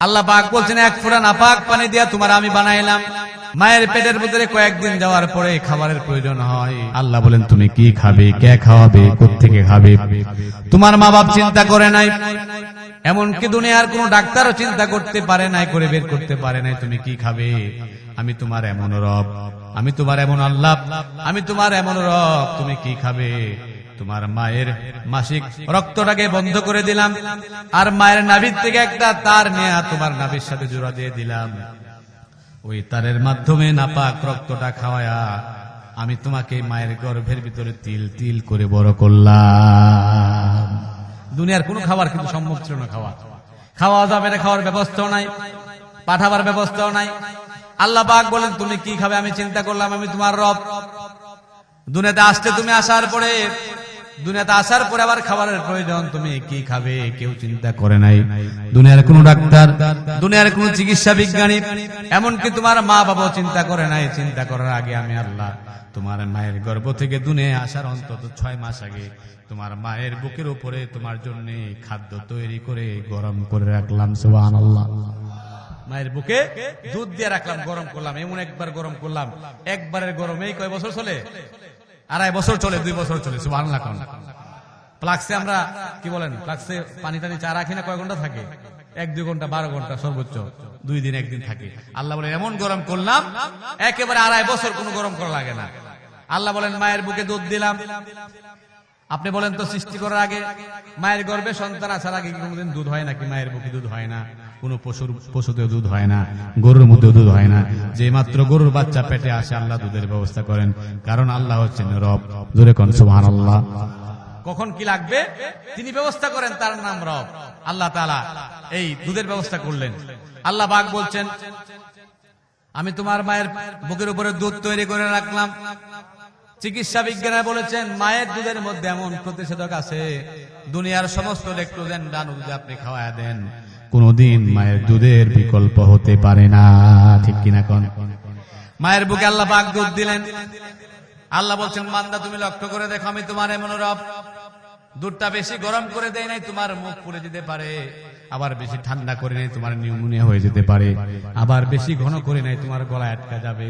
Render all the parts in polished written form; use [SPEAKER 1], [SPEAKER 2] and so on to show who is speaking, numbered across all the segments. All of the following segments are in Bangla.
[SPEAKER 1] আল্লাহ পাক বলছেন, এক ফোঁটা নাপাক পানি দিয়া তোমার আমি বানাইলাম। মায়ের পেটের ভিতরে কয়েকদিন যাওয়ার পরে খাবারের প্রয়োজন হয়। আল্লাহ বলেন, তুমি কি খাবে, কে খাওয়াবে, কোত্থেকে খাবে? তোমার মা বাপ চিন্তা করে নাই, এমনকি দুনিয়ার কোন ডাক্তারও চিন্তা করতে পারে নাই, করে বের করতে পারে নাই তুমি কি খাবে। আমি তোমার এমন রব, আমি তোমার এমন আল্লাহ, আমি তোমার এমন রব, তুমি কি খাবে? তোমার মায়ের মাসিক রক্তটাকে বন্ধ করে দিলাম, আর মায়ের নাভির থেকে একটা তার নিয়ে তোমার নাভির সাথে জোড়া দিয়ে দিলাম। ওই তারের মাধ্যমে নাপাক রক্তটা খাওয়ায়া আমি তোমাকে মায়ের গর্ভের ভিতরে তিল তিল করে বড় করলাম। দুনিয়ার কোন খাবার কিন্তু সম্ভব ছিল না, খাওয়া যাবে না, খাওয়ার ব্যবস্থাও নাই, পাঠাবার ব্যবস্থাও নাই। আল্লাহ পাক বলেন, তুমি কি খাবে? আমি চিন্তা করলাম, আমি তোমার রব। দুনিয়াতে আসতে তুমি আসার পরে, দুনিয়াতে আসার পরে আবার খাবারের প্রয়োজন, তুমি কি খাবে? কেউ চিন্তা করে নাই। দুনিয়ার কোন ডাক্তার, দুনিয়ার কোন চিকিৎসা বিজ্ঞানী, এমনকি তোমার মা বাবাও চিন্তা করে নাই। চিন্তা করার আগে আমি আল্লাহ তোমার মায়ের গর্ভ থেকে দুনিয়ায় আসার অন্তত 6 মাস আগে তোমার মায়ের বুকের উপরে তোমার জন্য খাদ্য তৈরি করে গরম করে রাখলাম। সুবহানাল্লাহ। মায়ের বুকে দুধ দিয়ে রাখলাম, গরম করলাম। এমন একবার গরম করলাম, একবারের গরমেই কয় বছর চলে? 2.5 বছর চলে, 2 বছর চলে। সুবহানাল্লাহ। ফ্লাক্সে আমরা কি বলেন, ফ্লাক্সে পানি টানি চা রাখি না, কয় ঘন্টা থাকে? 1-2 ঘন্টা, 12 ঘন্টা সর্বোচ্চ, 2 দিন 1 দিন থাকে। আল্লাহ বলেন, এমন গরম করলাম একেবারে 2.5 বছর কোনো গরম করা লাগে না। আল্লাহ বলেন, মায়ের বুকে দুধ দিলাম। আপনি বলেন তো, সৃষ্টি করার আগে মায়ের গর্ভে সন্তান আসার আগে কোনদিন দুধ হয় নাকি? মায়ের বুকে দুধ হয় না, কোন পশুতেও দুধ হয় না, গরুর মধ্যেও দুধ হয় না। যে মাত্র গরুর বাচ্চা পেটে আসে আল্লাহ দুধের ব্যবস্থা করেন, কারণ আল্লাহ হচ্ছেন রব। জোরে কোন সুবহানাল্লাহ। কখন কি লাগবে তিনি ব্যবস্থা করেন, তার নাম রব। আল্লাহ তাআলা এই দুধের ব্যবস্থা করলেন। আল্লাহ পাক বলছেন, আমি তোমার মায়ের বুকের উপরে দুধ তৈরি করে রাখলাম। চিকিৎসা বিজ্ঞানীরা বলেছেন, মায়ের দুধের মধ্যে এমন প্রতিষেধক আছে, দুনিয়ার সমস্ত ল্যাকটোজেন ডান যদি আপনি খাওয়ায় দেন, কোনদিন মায়ের দুধের বিকল্প হতে পারে না। ঠিক কিনা কোন? মায়ের বুকে আল্লাহ পাক দুধ দিলেন। আল্লাহ বলছেন, বান্দা তুমি লক্ষ্য করে দেখো, আমি তোমার এমন রব। দুধটা বেশি গরম করে দেয় নাই, তোমার মুখ পুড়ে যেতে পারে। আবার বেশি ঠান্ডা করে নাই, তোমার নিউমোনিয়া হয়ে যেতে পারে। আবার বেশি ঘন করে নাই, তোমার গলা আটকা যাবে।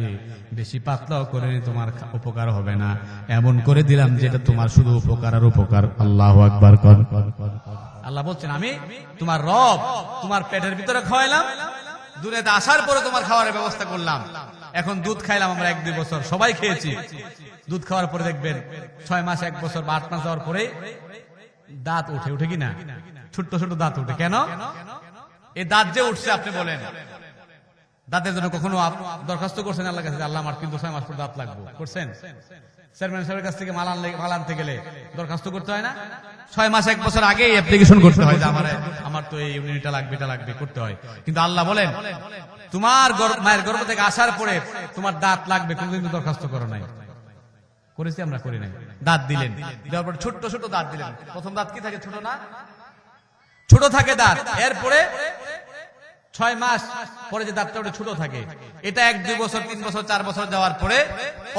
[SPEAKER 1] বেশি পাতলাও করে নাই, তোমার উপকার হবে না। এমন করে দিলাম যেটা তোমার শুধু উপকার আর উপকার। আল্লাহু আকবার। আল্লাহ বলছেন, আমি তোমার রব, তোমার পেটের ভিতরে খাওয়াইলাম, দুনিয়াতে আসার পরে তোমার খাওয়ার ব্যবস্থা করলাম। এখন দুধ খাইলাম আমরা 1-2 বছর, সবাই খেয়েছি। দুধ খাওয়ার পরে দেখবেন 6 মাস, 1 বছর বা 8 মাস যাওয়ার পরে দাঁত উঠে কিনা? ছোট্ট ছোট দাঁত উঠে। কেন এই দাঁত যে উঠছে? আপনি বলেন, দাঁতের জন্য কখনো দরখাস্ত করছেন আল্লাহর কাছে? আল্লাহ, আমার কিন্তু 6 মাস পর দাঁত লাগবে। করছেন? চেয়ারম্যান সাহেবের কাছ থেকে মাল আনতে গেলে দরখাস্ত করতে হয় না? 6 মাস 1 বছর আগেই অ্যাপ্লিকেশন করতে হয় যে আমার তো এই ইউনিটটা লাগবে, এটা লাগবে, করতে হয়। কিন্তু আল্লাহ বলেন, তোমার মায়ের গর্ভ থেকে আসার পরে তোমার দাঁত লাগবে, কোনদিন দরখাস্ত করো নাই। করেছি আমরা? করি নাই। দাঁত দিলেন, দেওয়ার পর ছোট্ট ছোট দাঁত দিলেন। প্রথম দাঁত কি থাকে? ছোট না? ছোট থাকে দাঁত। এরপরে 6 মাস পরে যে দাঁতটা ওটা ছোট থাকে, এটা 1-2 বছর, 3 বছর, 4 বছর যাওয়ার পরে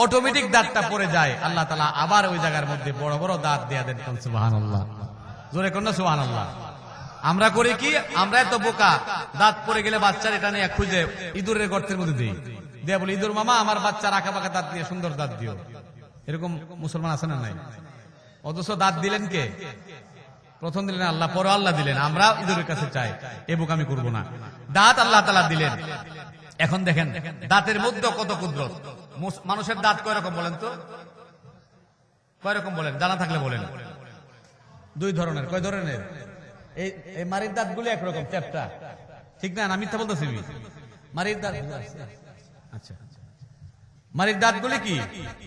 [SPEAKER 1] অটোমেটিক দাঁতটা পড়ে যায়। আল্লাহ তাআলা আবার ওই জায়গার মধ্যে বড় বড় দাঁত দিয়ে দেন। সুবহানাল্লাহ। জোরে কোন সুবহানাল্লাহ। আমরা করি কি? আমরা এত বোকা, দাঁত পড়ে গেলে বাচ্চার এটা নিয়ে খুঁজে ইঁদুরের গর্তের মধ্যে দিই, দিয়ে বলি, ইঁদুর মামা আমার বাচ্চার আঁকা বাঁকা দাঁত দিয়ে সুন্দর দাঁত দিও। এরকম মুসলমান আছে না নাই? অথচ দাঁত দিলেন কে? প্রথম দিলেন আল্লাহ, পরে আল্লাহ দিলেন। আমরা ইঁদুরের কাছে চাই, এ বুক আমি করবো না। দাঁত আল্লাহ তাআলা দিলেন। এখন দেখেন দাঁতের মধ্যে কত কুদরত। মানুষের দাঁত কয় রকম বলেন তো? কয় রকম বলেন? জানা থাকলে বলেন। 2 ধরনের। কয় ধরনের? এই মারির দাঁত গুলি একরকম, চ্যাপটা। ঠিক না? আমি মিথ্যা বলতেছি? মারির দাঁত, আচ্ছা, মারির দাঁত গুলি কি?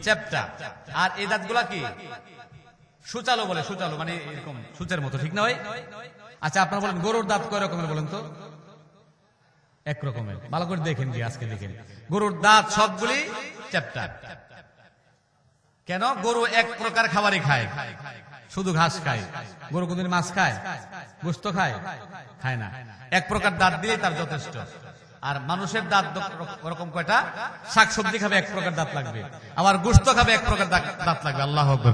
[SPEAKER 1] চ্যাপটা। আর এই দাঁত গুলা কি? সুচালো বলে। সুচালো মানে এরকম সূচের মতো, ঠিক না ভাই? আচ্ছা, আপনারা বলেন গরুর দাঁত কয় রকমের বলেন তো? 1 রকমের। ভালো করে দেখেন কি, আজকে দেখেন গরুর দাঁত সবগুলি চ্যাপ্টা। কেন? গরু 1 প্রকার খাবারই খায়, শুধু ঘাস খায়। গরু কোনদিন মাছ খায়, গোশত খায়? খায় না। 1 প্রকার দাঁত দিলেই তার যথেষ্ট। আর মানুষের দাঁত ওরকম কয়টা? শাকসবজি খাবে 1 প্রকার দাঁত লাগবে, আবার গোশত খাবে 1 প্রকার দাঁত লাগবে। আল্লাহু আকবার।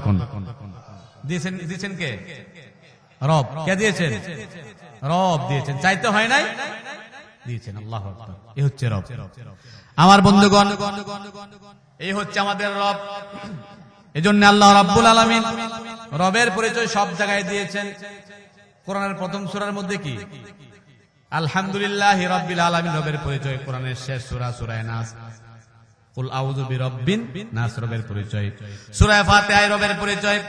[SPEAKER 1] দিয়েছেন কে? রব। কে দিয়েছেন? রব দিয়েছেন। চাইতে হয় নাই, দিয়েছেন। আল্লাহু আকবার। এই হচ্ছে রব। আমার বন্ধুগণ, এই হচ্ছে আমাদের রব। এজন্য আল্লাহ রাব্বুল আলামিন রবের পরিচয় সব জায়গায় দিয়েছেন। কোরআনের প্রথম সূরার মধ্যে কি? আলহামদুলিল্লাহি রাব্বিল আলামিন রবের পরিচয়। কোরআনের শেষ সূরা সূরা নাস, কুল আউযু বিরাব্বিন নাস রবের পরিচয়। সূরা ফাতিহায় রবের পরিচয়,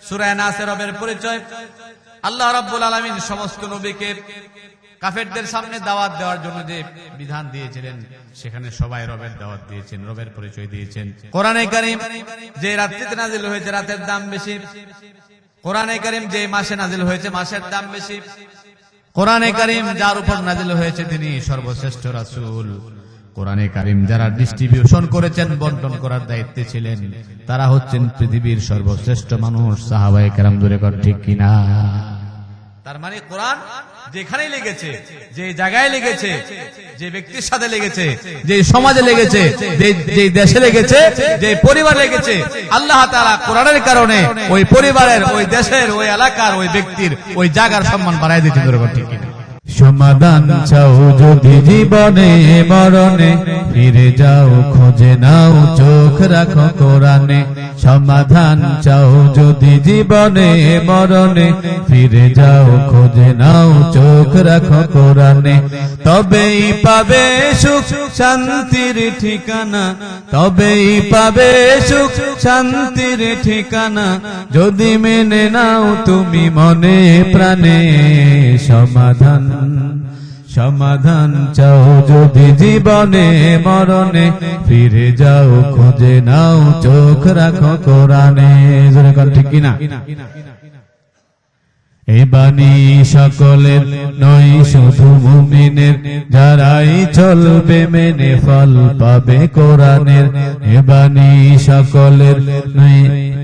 [SPEAKER 1] সূরা নাসে রবের পরিচয়। আল্লাহ রাব্বুল আলামিন সমস্ত নবীকে কাফেরদের সামনে দাওয়াত দেওয়ার জন্য যে বিধান দিয়েছিলেন, সেখানে সবাই রবের দাওয়াত দিয়েছেন, রবের পরিচয় দিয়েছেন। কোরআনে কারীম যে রাত্রিতে নাজিল হয়েছে, রাতের দাম বেশি। কোরআনে কারীম যে মাসে নাজিল হয়েছে, মাসের দাম বেশি। কোরআনে কারীম যার উপর নাজিল হয়েছে, তিনি সর্বশ্রেষ্ঠ রাসূল। কোরআনে কারীম যারা ডিস্ট্রিবিউশন করেছেন, বন্টন করার দায়িত্বে ছিলেন, তারা হচ্ছেন পৃথিবীর সর্বশ্রেষ্ঠ মানুষ, সাহাবায়ে কেরাম। জোরে কর ঠিক কিনা? তার মানে কোরআন যেখানে লেগেছে, যে জায়গায় লেগেছে, যে ব্যক্তির সাথে লেগেছে, যে সমাজে লেগেছে, যে দেশে লেগেছে, যে পরিবার লেগেছে, আল্লাহ তাআলা কোরআনের কারণে ওই পরিবারের, ওই দেশের, ওই এলাকার, ওই ব্যক্তির, ওই জায়গার সম্মান বাড়ায় দিতে। ঠিক কিনা?
[SPEAKER 2] সমাধান চাও যদি জীবনে মরণে, ফিরে যাও খোঁজে নাও চোখ রাখো কোরআনে। সমাধান চাও যদি জীবনে মরণে, ফিরে যাও খোঁজে নাও চোখ রাখো কোরআনে। তবেই পাবে সুখ শান্তির ঠিকানা, তবেই পাবে সুখ শান্তির ঠিকানা, যদি মেনে নাও তুমি মনে প্রাণে। সমাধান চাও যদি জীবনে মরণে, ফিরে যাও খোঁজে নাও চোখ রাখো কোরআনে। জোরে কর ঠিক কিনা? এ বাণী সকলের নয় শুধু মুমিনের, যারাই চলবে মেনে ফল পাবে কোরআনের। এ বাণী সকলের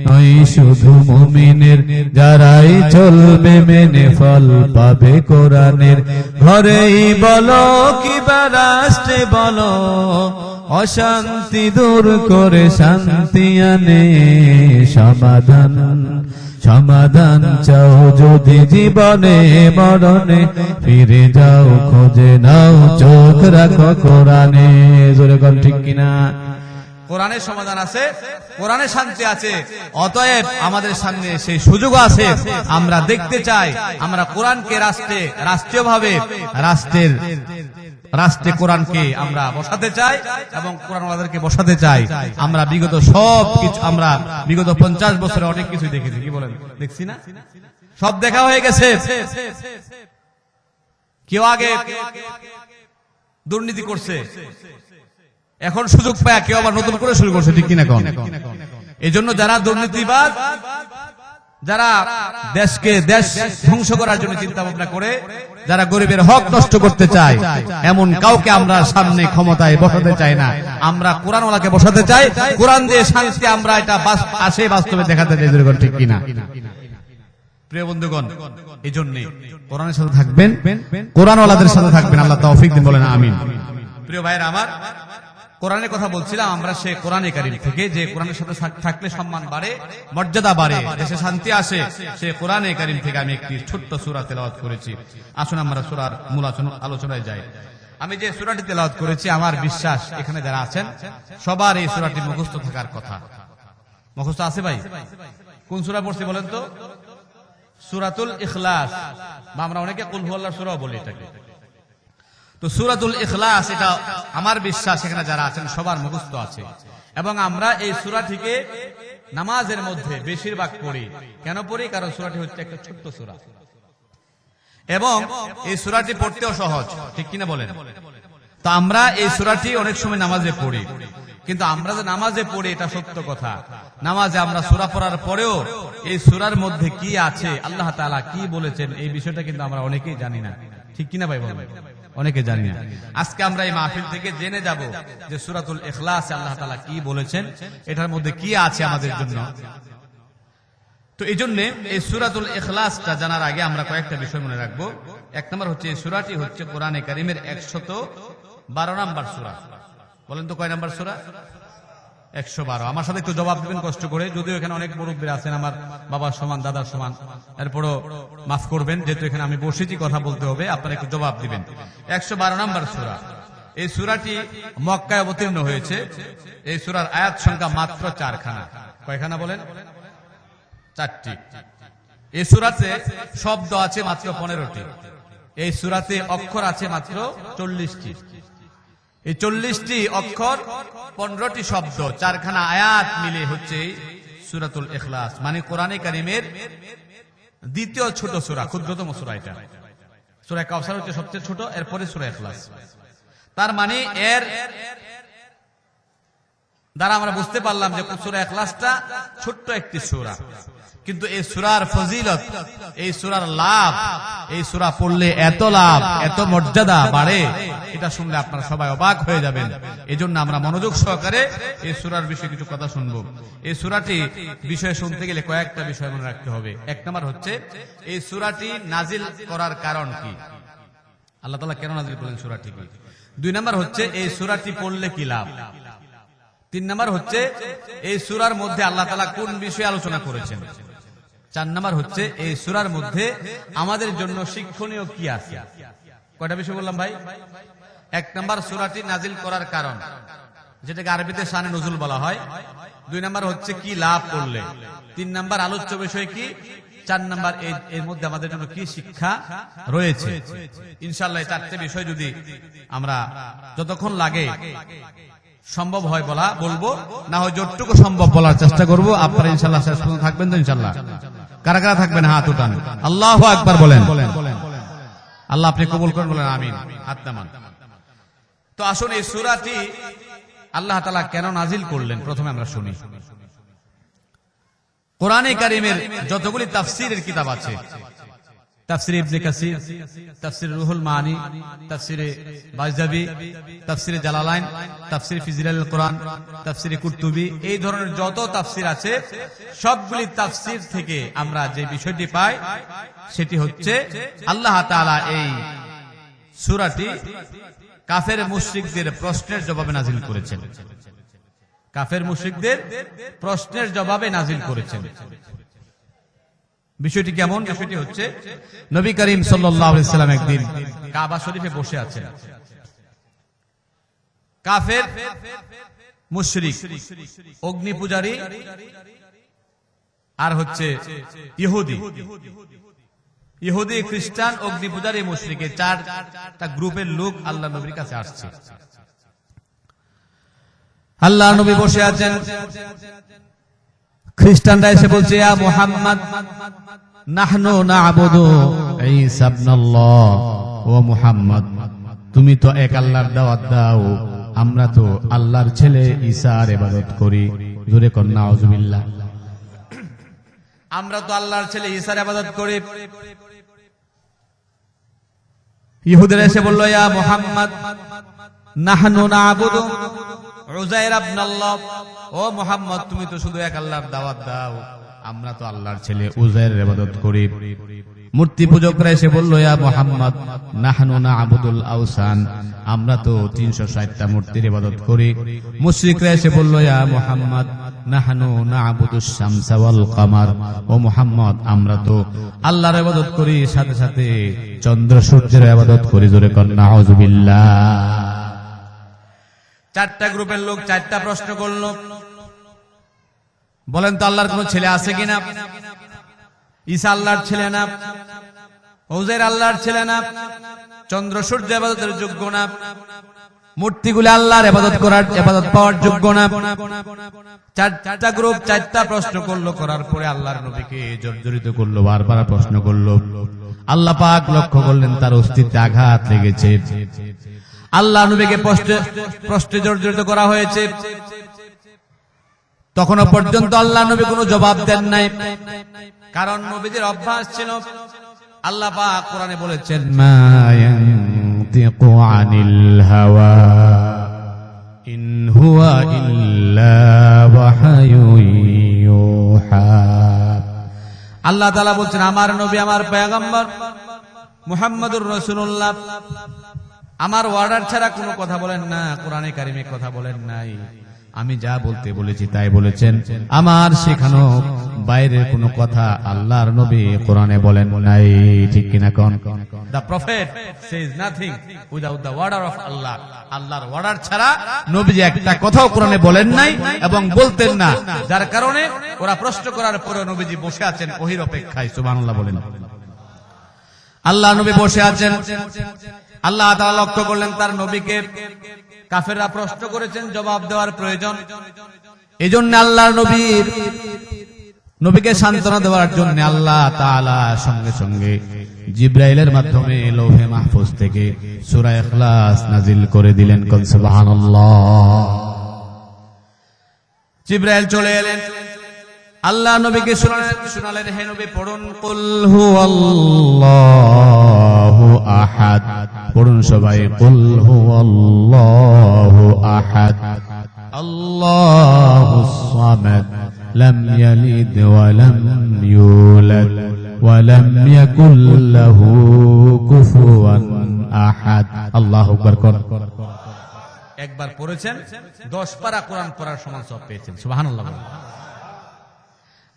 [SPEAKER 2] নয় শুধু মুমিনের, যারাই চলবে মেনে ফল পাবে কোরআনের। ঘরেই বলো কিবা রাষ্ট্রে বলো, অশান্তি দূর করে শান্তি আনে। সমাধান চাও যদি জীবনে মরণে, ফিরে যাও খোঁজে নাও চোখ রাখো কোরআনে। জোরে কর ঠিক কিনা?
[SPEAKER 1] কোরআনের সমাধান আছে, কোরআনের শান্তি আছে। অতএব আমাদের সামনে সেই সুযোগ আছে। আমরা দেখতে চাই, আমরা কোরআনকে রাষ্ট্রীয়ভাবে রাষ্ট্রে কোরআনকে আমরা বসাতে চাই এবং কোরআনওয়ালাদেরকে বসাতে চাই। আমরা বিগত সব কিছু, আমরা বিগত 50 বছরে অনেক কিছু দেখেছি। কি বলেন? দেখছি না? সব দেখা হয়ে গেছে। কেউ আগে দুর্নীতি করছে, এখন সুযোগ পায় কেউ আবার নতুন করে শুরু করছে। ঠিক কিনা? কোন এই জন্য যারা দুর্নীতিবাদ, যারা দেশ ধ্বংস করার জন্য চিন্তা ভাবনা করে, যারা গরিবের হক নষ্ট করতে চায়, এমন কাউকে আমরা সামনে ক্ষমতায় বসাতে চাই না। আমরা কোরআনওয়ালাকে বসাতে চাই। কোরআন দিয়ে শান্তি আমরা এটা আসে বাস্তবে দেখাতে চাই। ঠিক কিনা? প্রিয় বন্ধুগণ, এই জন্য কোরআনের সাথে থাকবেন, কোরআনওয়ালাদের সাথে থাকবেন। আল্লাহ তৌফিক দিন, বলেন আমিন। প্রিয় ভাইরা আমার, কোরআনের কথা বলছিলাম আমরা, সে কোরআনে কারীম থেকে, যে কোরআনের সাথে থাকলে সম্মান বাড়ে, মর্যাদা বাড়ে, দেশে শান্তি আসে, সে কোরআনে কারীম থেকে আমি একটি ছোট্ট সূরা তেলাওয়াত করেছি। আসুন আমরা সূরার মূল আলোচনায় যাই। আমি যে সূরাটি তেলাওয়াত করেছি, আমার বিশ্বাস এখানে যারা আছেন সবার এই সূরাটি মুখস্থ থাকার কথা। মুখস্থ আছে ভাই? কোন সূরা পড়ছি বলেন তো? সূরাতুল ইখলাস, বা আমরা অনেকে কুল হুয়াল্লাহ সূরাও বলি এটাকে। তো সূরাতুল ইখলাস, এটা আমার বিশ্বাস এখানে যারা আছেন সবার মুখস্থ আছে। এবং আমরা এই সূরাটিকে নামাজের মধ্যে বেশিরভাগ পড়ি। কেন পড়ি? কারণ সূরাটি হচ্ছে একটা ছোট্ট সূরা এবং এই সূরাটি পড়তেও সহজ। ঠিক কিনা বলেন? তো আমরা এই সূরাটি অনেক সময় নামাজে পড়ি, কিন্তু আমরা যে নামাজে পড়ি এটা সত্য কথা। নামাজে আমরা সূরা পড়ার পরেও এই সূরার মধ্যে কি আছে, আল্লাহ তাআলা কি বলেছেন, এই বিষয়টা কিন্তু আমরা অনেকেই জানি না। ঠিক কিনা ভাই বলেন? অনেকে জানি না। আজকে আমরা এই মাহফিল থেকে জেনে যাব যে সূরাতুল ইখলাসে আল্লাহ তাআলা কি বলেছেন, এটার মধ্যে কি আছে আমাদের জন্য। তো এই জন্য এই সূরাতুল ইখলাসটা জানার আগে আমরা কয়েকটা বিষয় মনে রাখবো। এক নম্বর হচ্ছে, এই সূরাটি হচ্ছে কোরআনে কারীমের 112 নম্বর সূরা। বলেন তো কয় নম্বর সূরা? 112। আমার সাথে একটু জবাব দিবেন কষ্ট করে, যদিও এখানে অনেক মুরব্বীরা আছেন আমার বাবার সমান, দাদার সমান, এরপরও মাফ করবেন, যেহেতু এখানে আমি বসেছি কথা বলতে হবে, আপনারা একটু জবাব দিবেন। 112 নম্বর সূরা। এই সূরাটি মক্কায় অবতীর্ণ হয়েছে। এই সূরার আয়াত সংখ্যা মাত্র 4খানা। কয়খানা বলেন? 4টি। এই সূরাতে শব্দ আছে মাত্র 15টি। এই সূরাতে অক্ষর আছে মাত্র 40টি। এই 40টি অক্ষর, 15টি শব্দ, 4খানা আয়াত মিলে হচ্ছে সূরাতুল ইখলাস, মানে কোরআনে কারীমের দ্বিতীয় ছোট সূরা, ক্ষুদ্রতম সূরা এটা। সূরা কাউসার হচ্ছে সবচেয়ে ছোট, এরপরে সূরা ইখলাস। তার মানে এর দ্বারা আমরা বুঝতে পারলাম যে সূরা ইখলাসটা ছোট্ট একটি সূরা, কিন্তু এই সূরার ফজিলত, এই সূরার লাভ, এই সূরা পড়লে এত লাভ, এত মর্যাদা বাড়ে, এটা শুনলে আপনারা সবাই অবাক হয়ে যাবেন। এজন্য আমরা মনোযোগ সহকারে এই সূরার বিষয়ে কিছু কথা শুনবো। এই সূরাটি বিষয় শুনতে গেলে কয়েকটা বিষয় মনে রাখতে হবে। 1 নম্বর হচ্ছে এই সূরাটি নাজিল করার কারণ কি, আল্লাহ তাআলা কেন নাজিল করলেন সূরাটি কি। 2 নম্বর হচ্ছে এই সূরাটি পড়লে কি লাভ। 3 নম্বর হচ্ছে এই সূরার মধ্যে আল্লাহ তাআলা কোন বিষয়ে আলোচনা করেছেন। 4 নম্বর হচ্ছে এই সূরার মধ্যে আমাদের জন্য শিক্ষণীয় কি আছে। কয়টা বিষয় বললাম ভাই? 1 নম্বর সূরাটি নাজিল করার কারণ, যেটাকে আরবিতে শানে নুজুল বলা হয়। 2 নম্বর হচ্ছে কি লাভ করলে। 3 নম্বর আলোচ্য বিষয় কি। 4 নম্বর এর মধ্যে আমাদের জন্য কি শিক্ষা রয়েছে। ইনশাআল্লাহ এই 4টে বিষয় যদি আমরা যতক্ষণ লাগে সম্ভব হয় বলবো, না হয় যতটুকু সম্ভব বলার চেষ্টা করব। আপনারা ইনশাআল্লাহ শেষ পর্যন্ত থাকবেন তো ইনশাআল্লাহ? কারা কারা থাকবেন হাত উঠান, আল্লাহু আকবার বলেন। আল্লাহ আপনি কবুল করেন, বলেন আমিন, হাত নামান। তো আসুন এই সূরাটি আল্লাহ তাআলা কেন নাজিল করলেন প্রথমে আমরা শুনি। কোরআনে কারীমের যতগুলি তাফসীরের কিতাব আছে, তাফসীর ইবনে কাসির, তাফসীর রুহুল মানি, তাফসীরে বায়জাবি, তাফসীরে জালালাইন, তাফসীর ফি জিলালিল কোরআন, তাফসীরে কুরতুবী, এই ধরনের যত তাফসীর আছে সবগুলি তাফসীর থেকে আমরা যে বিষয়টি পাই সেটি হচ্ছে আল্লাহ তাআলা এই সূরাটি কাফের মুশরিকদের প্রশ্নের জবাবে নাজিল করেছেন। কাফের মুশরিকদের প্রশ্নের জবাবে নাজিল করেছেন। বিষয়টি কেমন? বিষয়টি হচ্ছে নবী করিম সাল্লাল্লাহু আলাইহি সাল্লাম একদিন কাবা শরীফে বসে আছেন। কাফের মুশরিক, অগ্নি পূজারী আর হচ্ছে ইহুদি, খ্রিস্টান, অগ্নি পূজারী, মুশরিক, 4টা গ্রুপের লোক আল্লাহ নবীর কাছে আসছে। আল্লাহ নবী বসে আছেন, খ্রিস্টানরা এসে বলছে, ইয়া মুহাম্মদ নাহনু না'বুদু ঈসা ইবনাল্লাহ, ও মুহাম্মদ তুমি তো এক আল্লাহর দাওয়াত দাও, আমরা তো আল্লাহর ছেলে ঈসার ইবাদত করি। জোরে কোন নাউজুবিল্লাহ। আমরা তো আল্লাহর ছেলে ঈসার ইবাদত করি। ইহুদিরা এসে বলল, ইয়া মুহাম্মদ নাহনু না'বুদু উযাইর ইবনাল্লাহ, ও মুহাম্মদ তুমি তো শুধু এক আল্লাহর দাওয়াত দাও, আমরা তো আল্লাহর ছেলে উযাইরের ইবাদত করি। মূর্তি পূজকরা এসে বলল, ইয়া মুহাম্মদ নাহনু না'বুদুল আওসান, আমরা তো 360টা মূর্তির ইবাদত করি। মুশরিকরা এসে বলল, ইয়া মুহাম্মদ নাহনু না'বুদুশ শামসা ওয়াল কমার, ও মুহাম্মদ আমরা তো আল্লাহর ইবাদত করি, সাথে সাথে চন্দ্র সূর্যের ইবাদত করি। জোরে কোন নাউজুবিল্লাহ। 4টা গ্রুপের লোক 4টা প্রশ্ন করল। বলেন তো আল্লাহর কোন ছেলে আছে কিনা? ঈসা আল্লাহর ছেলে না, উযাইর আল্লাহর ছেলে না, চন্দ্র সূর্য ইবাদতের যোগ্য না, মূর্তিগুলো আল্লাহর ইবাদত পাওয়ার যোগ্য না। 4টা গ্রুপ 4টা প্রশ্ন করলো, করার পরে আল্লাহর নবীকে জর্জরিত করলো, বারবার প্রশ্ন করলো। আল্লাহ পাক লক্ষ্য করলেন তার অস্তিত্বে আঘাত লেগেছে। আল্লাহ নবীকে প্রশ্নে জর্জরিত করা হয়েছে। তখনও পর্যন্ত আল্লাহ নবী কোনো জবাব দেন নাই, কারণ নবীদের অভ্যাস ছিল। আল্লাহ পাক কোরআনে বলেছেন, মা ইয়ানতিকু আনিল হাওয়া ইন হুয়া ইল্লা ওয়াহয়ুন ইউহা। আল্লাহ তাআলা বলেন, আমার নবী, আমার পয়গম্বর মুহাম্মদুর রাসূলুল্লাহ আমার অর্ডার ছাড়া কোনো কথা বলেন না, কোরআনে কারিমে কথা বলেন নাই। আমি যা বলতে বলেছি তাই বলেছেন। আমার শেখানো বাইরের কোনো কথা আল্লাহর নবী কোরআনে বলেন নাই, ঠিক কিনা কোন? The prophet says nothing without the order of Allah. আল্লাহর অর্ডার ছাড়া নবীজি একটা কথাও কোরআনে বলেন নাই এবং বলতেন না, যার কারণে ওরা প্রশ্ন করার পরে নবীজি বসে আছেন ওহির অপেক্ষায়। সুবহানাল্লাহ বলেন। আল্লাহ নবী বসে আছেন, আল্লাহ তাআলা লক্ষ্য করলেন তার নবীকে কাফেররা প্রশ্ন করেছেন, জবাব দেওয়ার প্রয়োজন। এজন্য আল্লাহর নবীকে সান্ত্বনা দেওয়ার জন্য আল্লাহ তাআলা সঙ্গে সঙ্গে জিবরাইলের মাধ্যমে লৌহে মাহফুজ থেকে সূরা ইখলাস নাজিল করে দিলেন। কোন সুবহানাল্লাহ। জিবরাইল চলে এলেন, আল্লাহ নবীকে শোনালেন, হে নবী পড়ুন কুল হুয়াল্লাহু আহাদ। পড়ুন সবাই, কুল হুয়াল্লাহু আহাদ আল্লাহুস সামাদ লাম ইয়ালিদ ওয়া লাম ইউলাদ ওয়া লাম ইয়াকুল লাহু কুফুয়ান আহাদ। আল্লাহু আকবার। একবার পড়েছেন 10 পারা কোরআন পড়ার সমান সওয়াব পেয়েছেন। সুবহানাল্লাহ।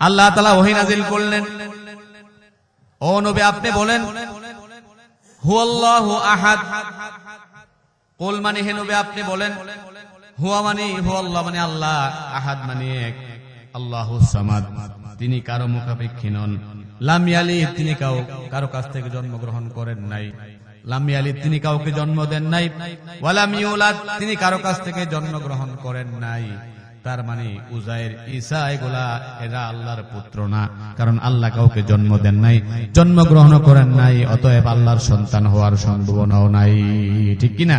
[SPEAKER 1] আল্লাহ তাআলা ওহী নাযিল করলেন, ও নবী আপনি বলেন হুয়াল্লাহু আহাদ। কুল মানে হে নবী আপনি বলেন, হুয়া মানে হুয়াল্লাহ মানে আল্লাহ, আহাদ মানে এক, আল্লাহুস সামাদ তিনি কারো মুখাপেক্ষী নন, লাম ইয়ালিদ তিনি কারো কাছ থেকে জন্মগ্রহণ করেন নাই, লাম ইয়ালিদ তিনি কাউকে জন্ম দেন নাই, ওয়া লাম ইউলাদ তিনি কারো কাছ থেকে জন্মগ্রহণ করেন নাই। তার মানে উজাইর, ঈসা এরা আল্লাহর পুত্র না, কারণ আল্লাহ কাউকে জন্ম দেন নাই, জন্মগ্রহণ করেন নাই, অতএব আল্লাহর সন্তান হওয়ার সম্ভাবনাও নাই, ঠিক কিনা?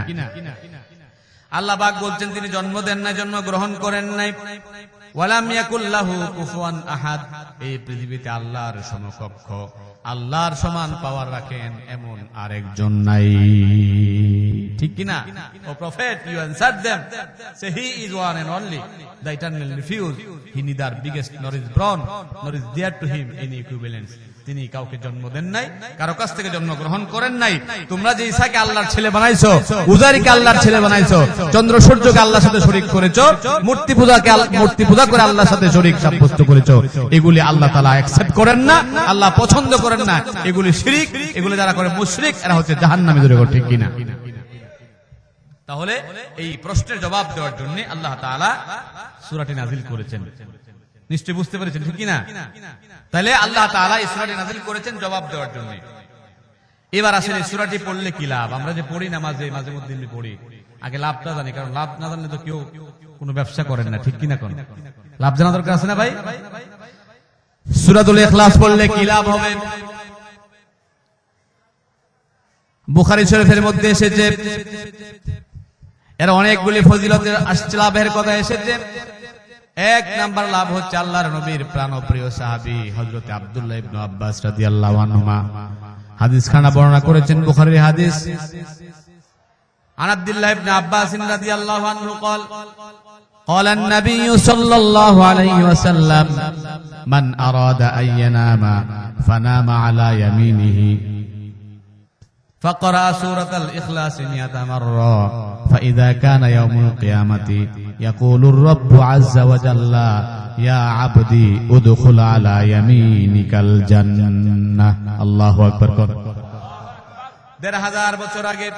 [SPEAKER 1] আল্লাহ পাক বলছেন তিনি জন্ম দেন নাই, জন্মগ্রহণ করেন নাই। ওয়ালাম ইয়াকুল লাহু কুফুয়ান আহাদ। এই পৃথিবীতে আল্লাহর সমকক্ষ, আল্লাহর সমান পাওয়ার রাখেন এমন আরেকজন নাই, ঠিক কিনা? O prophet, you answer them, say he is one and only, the eternal refuge, he neither begets nor is born nor is there to him any equivalence. তিনি কাউকে জন্ম দেন নাই, কারো কাছ থেকে জন্মগ্রহণ করেন নাই। তোমরা যে ঈসাকে আল্লাহর ছেলে বানাইছো, উজাইরকে আল্লাহর ছেলে বানাইছো, চন্দ্র সূর্যকে আল্লাহর সাথে শরীক করেছো, মূর্তি পূজা করে আল্লাহর সাথে শরীক সাব্যস্ত করেছো, এগুলি আল্লাহ তাআলা অ্যাকসেপ্ট করেন না, আল্লাহ পছন্দ করেন না, এগুলি শিরক, এগুলি যারা করে মুশরিক, এরা হচ্ছে জাহান্নামী। ঠিক কিনা? তাহলে এই প্রশ্নের জবাব দেওয়ার জন্য আল্লাহ তাআলা সূরাটি নাযিল করেছেন। নিশ্চয় বুঝতে পেরেছেন, ঠিক কিনা? তাহলে আল্লাহ তাআলা এই সূরাটি নাযিল করেছেন জবাব দেওয়ার জন্য। এবার আসলে সূরাটি পড়লে কি লাভ? আমরা যে পড়ি নামাজে মাঝে মধ্যে পড়ি, আগে লাভটা জানি, কারণ লাভ না জানলে তো কেউ কোনো ব্যবসা করেন না, ঠিক কিনা? কোন লাভ জানা দরকার আছে না ভাই? সূরাতুল ইখলাস পড়লে কি লাভ হবে? বুখারী শরীফের মধ্যে এসেছে, এর অনেকগুলি ফজিলতের লাভের কথা এসেছে। এক নাম্বার লাভ হচ্ছে আল্লাহর নবীর প্রাণপ্রিয় সাহাবী হযরত আব্দুল্লাহ ইবনে আব্বাস রাদিয়াল্লাহু আনহুমা হাদিস খানা বর্ণনা করেছেন, বুখারীর হাদিস। আন আব্দুল্লাহ ইবনে আব্বাস রাদিয়াল্লাহু আনহু قال قال النبي صلى الله عليه وسلم من أراد أن ينام فنام على يمينه فقرأ سورة الإخلاص 100 مرة فإذا كان يوم القيامة يقول الرب عز وجل يا عبدي ادخل على يمينك الجنة الله أكبر। 1500 বছর আগে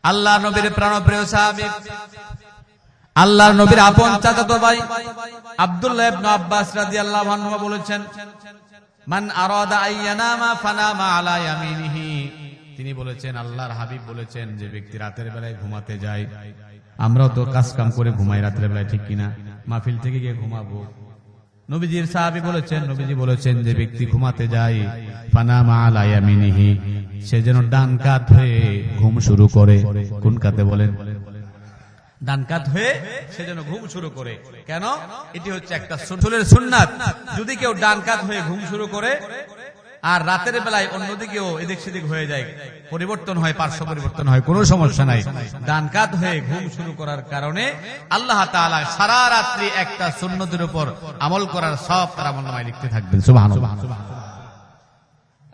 [SPEAKER 1] আল্লাহ নবীর প্রাণপ্রিয় সাহাবী, আল্লাহর নবীর আপন চাচাতো ভাই আব্দুল্লাহ ইবনে আব্বাস রাদিয়াল্লাহু আনহু বলেছেন, মান আরাদা আইয়ানামা ফানামা আলা ইয়ামিনিহি। তিনি বলেছেন, আল্লাহর হাবিব বলেছেন, যে ব্যক্তি রাতের বেলায় ঘুমাতে যায়, আমরাও তো কাজ কাম করে ঘুমাই রাতের বেলায়, ঠিক কিনা? মাহফিল থেকে গিয়ে ঘুমাবো। নবীজির সাহাবী বলেছেন, নবীজি বলেছেন, যে ব্যক্তি ঘুমাতে যায় ফানামা আলা ইয়ামিনিহি, সে যেন ডান কাত হয়ে ঘুম শুরু করে। কোন কাতে বলেন? ডান কাত হয়ে সে যেন ঘুম শুরু করে। কেন? এটি হচ্ছে একটা সুন্নতের সুন্নাত। যদি কেউ ডান কাত হয়ে ঘুম শুরু করে আর রাতের বেলায় অন্যদিকেও এদিক সেদিক হয়ে যায়, পরিবর্তন হয়, পার্শ্ব পরিবর্তন হয়, কোনো সমস্যা নাই। ডান কাত হয়ে ঘুম শুরু করার কারণে আল্লাহ তাআলা সারা রাত্রি একটা সুন্নতের উপর আমল করার সওয়াব তার আমলনামায় লিখতে থাকবেন। সুবহানাল্লাহ।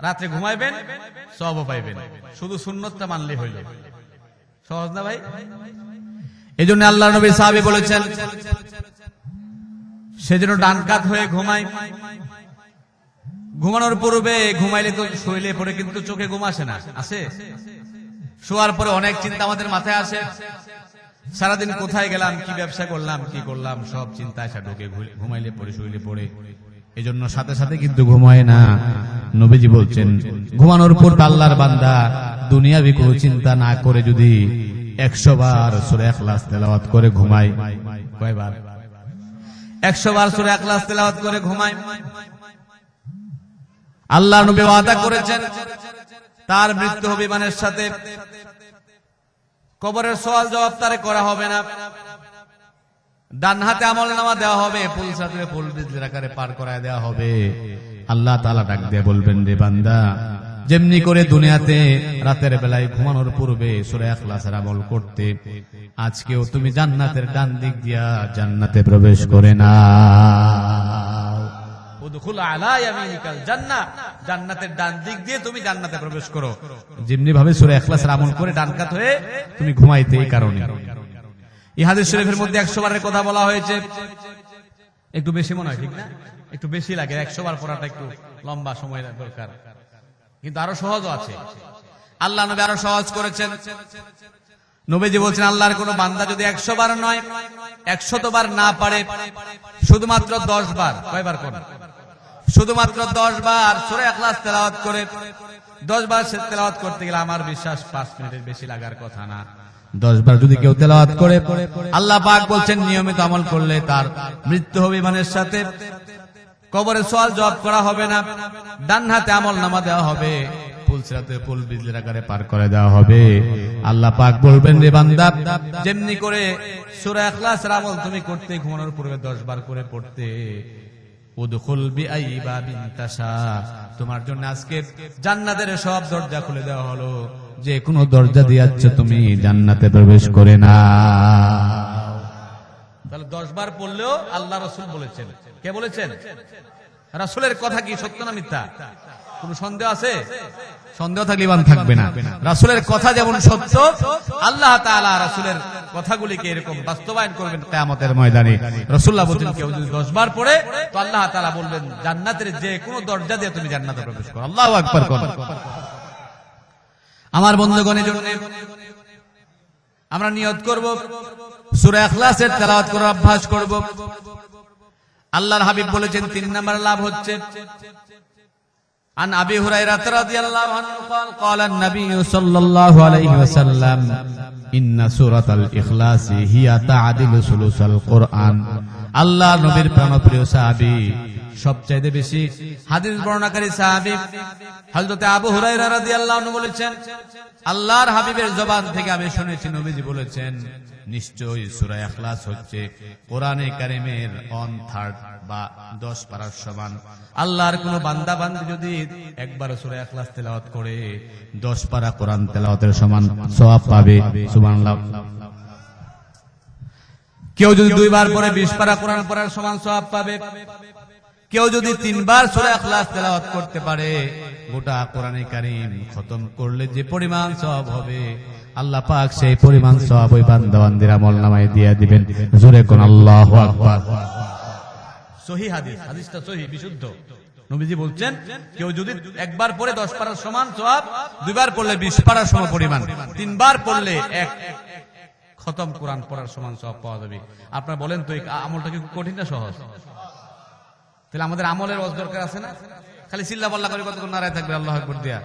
[SPEAKER 1] রাতে ঘুমাইবেন, সওয়াবও পাইবেন, শুধু সুন্নতটা মানলে হইল। সহজ না ভাই? এজন্য আল্লাহর নবী সাহাবী বলেছেন সেজন্য ডান কাত হয়ে ঘুমায়। ঘুমানোর পূর্বে ঘুমাইলে তো শরীরে পড়ে কিন্তু চোখে ঘুম আসে না, আসে? শোয়ার পরে অনেক চিন্তা আমাদের মাথায় আসে, সারাদিন কোথায় গেলাম, কি ব্যবসা করলাম, কি করলাম, সব চিন্তা আসা ঢোকে ঘুমাইলে পড়ে, শরীরে পড়ে। এজন্য সাথে সাথে কিন্তু ঘুমায় না। নবীজি বলছেন ঘুমানোর পর আল্লাহর বান্দা দুনিয়াবি কোনো চিন্তা না করে যদি 100 বার সূরা ইখলাস তেলাওয়াত করে ঘুমায়, কয়বার? 100 বার সূরা ইখলাস তেলাওয়াত করে ঘুমায়, আল্লাহর নবী ওয়াদা করেছেন তার মৃত্যু হবে ইমানের সাথে, কবরের সওয়াল জবাব তারে করা হবে না, ডান হাতে আমলনামা দেওয়া হবে, পুলসাতে পুল বিজলির আকারে পার করায় দেওয়া হবে। আল্লাহ তাআলা ডাক দিয়ে বলবেন, রে বান্দা, যেমনি করে দুনিয়াতে রাতের বেলায় ঘুমানোর পূর্বে সূরা ইখলাসের আমল করতে, আজকেও তুমি জান্নাতের ডান দিক দিয়া জান্নাতে প্রবেশ করে না। উদখুল আলা ইয়ামিনিকাল জান্নাহ, জান্নাতের ডান দিক দিয়ে তুমি জান্নাতে প্রবেশ করো। যেমনি ভাবে সূরা ইখলাসের আমল করে ডান কাত হয়ে তুমি ঘুমাইতে, এই কারণে এই হাদিস শরীফের মধ্যে 100 বারের কথা বলা হয়েছে। একটু বেশি মনে হয়, ঠিক না? একটু বেশি লাগে, 100 বার পড়াটা একটু লম্বা সময় দরকার, কিন্তু আরো সহজও আছে। আল্লাহ নবী আরো সহজ করেছেন। নবীজি বলছেন আল্লাহর কোন বান্দা যদি 100 বার নয় 100 বার না পারে, শুধুমাত্র 10 বার, কয়বার করে? শুধুমাত্র 10 বার সূরা ইখলাস তেলাওয়াত করে, 10 বার তেলাওয়াত করতে গেলে আমার বিশ্বাস 5 মিনিটের বেশি লাগার কথা না। 10 বার যদি কেউ তেলাওয়াত করে, আল্লাহ পাক বলছেন নিয়মিত আমল করলে তার মৃত্যু হবে ইমানের সাথে, কবরের সওয়াল জবাব করা হবে না, ডান হাতে আমলনামা দেওয়া হবে, পুলসিরাতে পুল বিজলির আকারে পার করে দেওয়া হবে। আল্লাহ পাক বলবেন, রে বান্দা, যেমনি করে সূরা ইখলাসের আমল তুমি করতে ঘুমানোর পূর্বে 10 বার করে পড়তে, উদখুল বিআই বাবিন তাশা, তোমার জন্য আজকে জান্নাতের সব দরজা খুলে দেওয়া হলো, যে কোনো দরজা দিয়াচ্ছ তুমি জান্নাতে প্রবেশ করে না। তাহলে 10 বার পড়লেও আল্লাহ রাসূল বলেছেন। কে বলেছেন? রাসূলের কথা কি সত্য না মিথ্যা? কোন সন্দেহ আছে? সন্দেহ থাকলে ইমান থাকবে না। রাসূলের কথা যেমন সত্য, আল্লাহ তাআলা রাসূলের কথাগুলিকে এরকম বাস্তবায়ন করবেন কিয়ামতের ময়দানে। রাসূলুল্লাহ বলেন কেউ যদি 10 বার পড়ে তো আল্লাহ তাআলা বলবেন জান্নাতের যে কোনো দরজা দিয়ে তুমি জান্নাতে প্রবেশ করো। আল্লাহু আকবার কোন। আমার বন্ধুগণের জন্য আমরা নিয়ত করব সূরা ইখলাসের তেলাওয়াত করার অভ্যাস করব। আল্লাহর হাবিব বলেছেন 3 নাম্বার লাভ হচ্ছে عن أبي هريرة رضي الله عنه قال قال النبي صلى الله عليه وسلم إن سورة الإخلاص هي تعدل ثلث القرآن। আল্লাহ নবীর প্রাণপ্রিয় সাহাবী, সবচেয়ে বেশি হাদিস বর্ণনাকারী সাহাবী হযরত আবু হুরায়রা রাদিয়াল্লাহু আনহু বলেছেন, আল্লাহর হাবিবের জবান থেকে আমি শুনেছি নবীজি বলেছেন, নিশ্চয়ই সূরা ইখলাস হচ্ছে কোরআনে কারীমের 1/3 বা 10 পারার সমান। আল্লাহর কোন বান্দা বান্দী যদি একবার সূরা ইখলাস তেলাওয়াত করে 10 পারা কোরআন তেলাওয়াতের সমান সওয়াব পাবে। সুবহানাল্লাহ। কেউ যদি 2 বার পড়ে 20 পারা কোরআন পড়ার সমান সওয়াব পাবে। কেউ যদি 3 বার সূরা ইখলাস তেলাওয়াত করতে পারে, গোটা কোরআনে কারীম খতম করলে যে পরিমাণ সওয়াব হবে, আল্লাহ পাক সেই পরিমাণ সওয়াব ওই বান্দা বান্দির আমলনামায় দিয়ে দিবেন। জোরে কোন আল্লাহু আকবার। সহিহ হাদিস, হাদিসটা সহিহ, বিশুদ্ধ। নবীজি বলছেন কেউ যদি একবার পড়ে 10 পারার সমান সওয়াব, 2 বার পড়লে 20 পারার সম পরিমাণ, 3 বার পড়লে এক খতম কোরআন পড়ার সমান সওয়াব পাওয়া যাবে। আপনারা বলেন তো এই আমলটা কি কঠিন না সহজ? তাহলে আমাদের আমলের ওয়াজ দরকার আছে না? খালি চিল্লা পাল্লা করে কতক্ষণ নারায় থাকবে আল্লাহু আকবার দিয়া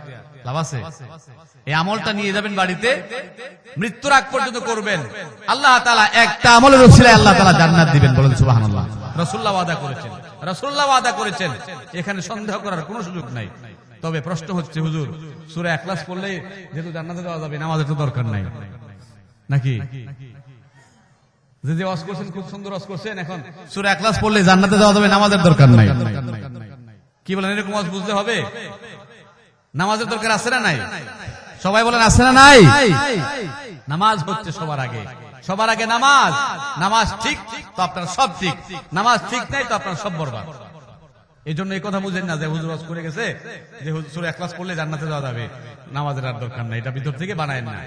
[SPEAKER 1] লাভ আছে? এই আমলটা নিয়ে যাবেন বাড়িতে, মৃত্যুর আগ পর্যন্ত করবেন, আল্লাহ তাআলা একটা আমলের ওসিলায় আল্লাহ তাআলা জান্নাত দিবেন। বলেন সুবহানাল্লাহ। রাসূলুল্লাহ ওয়াদা করেছেন, রাসূলুল্লাহ ওয়াদা করেছেন, এখানে সন্দেহ করার কোনো সুযোগ নাই। তবে প্রশ্ন হচ্ছে, হুজুর সূরা ইখলাস পড়লে যেহেতু জান্নাতে যাওয়া যাবে, নামাজের তো দরকার নাই নাকি? যে ওয়াজ করছেন খুব সুন্দর ওয়াজ করছেন, এখন সূরা ইখলাস পড়লে জান্নাতে যাওয়া যাবে, নামাজের দরকার নাই। কি বলেন, এরকম ওয়াজ বুঝলে হবে? নামাজের দরকার আছে না নাই? সবাই বলেন আছে না নাই? নামাজ হচ্ছে সবার আগে, সবার আগে নামাজ। নামাজ ঠিক তো আপনার সব ঠিক, নামাজ ঠিক নাই তো আপনার সব বরবাদ। এই জন্য এই কথা বুঝেন না যে হুজুর ওয়াজ করে গেছে যে সূরা ইখলাস পড়লে জান্নাতে যাওয়া যাবে, নামাজের আর দরকার নাই, এটা ভিতর থেকে বানায়েন না।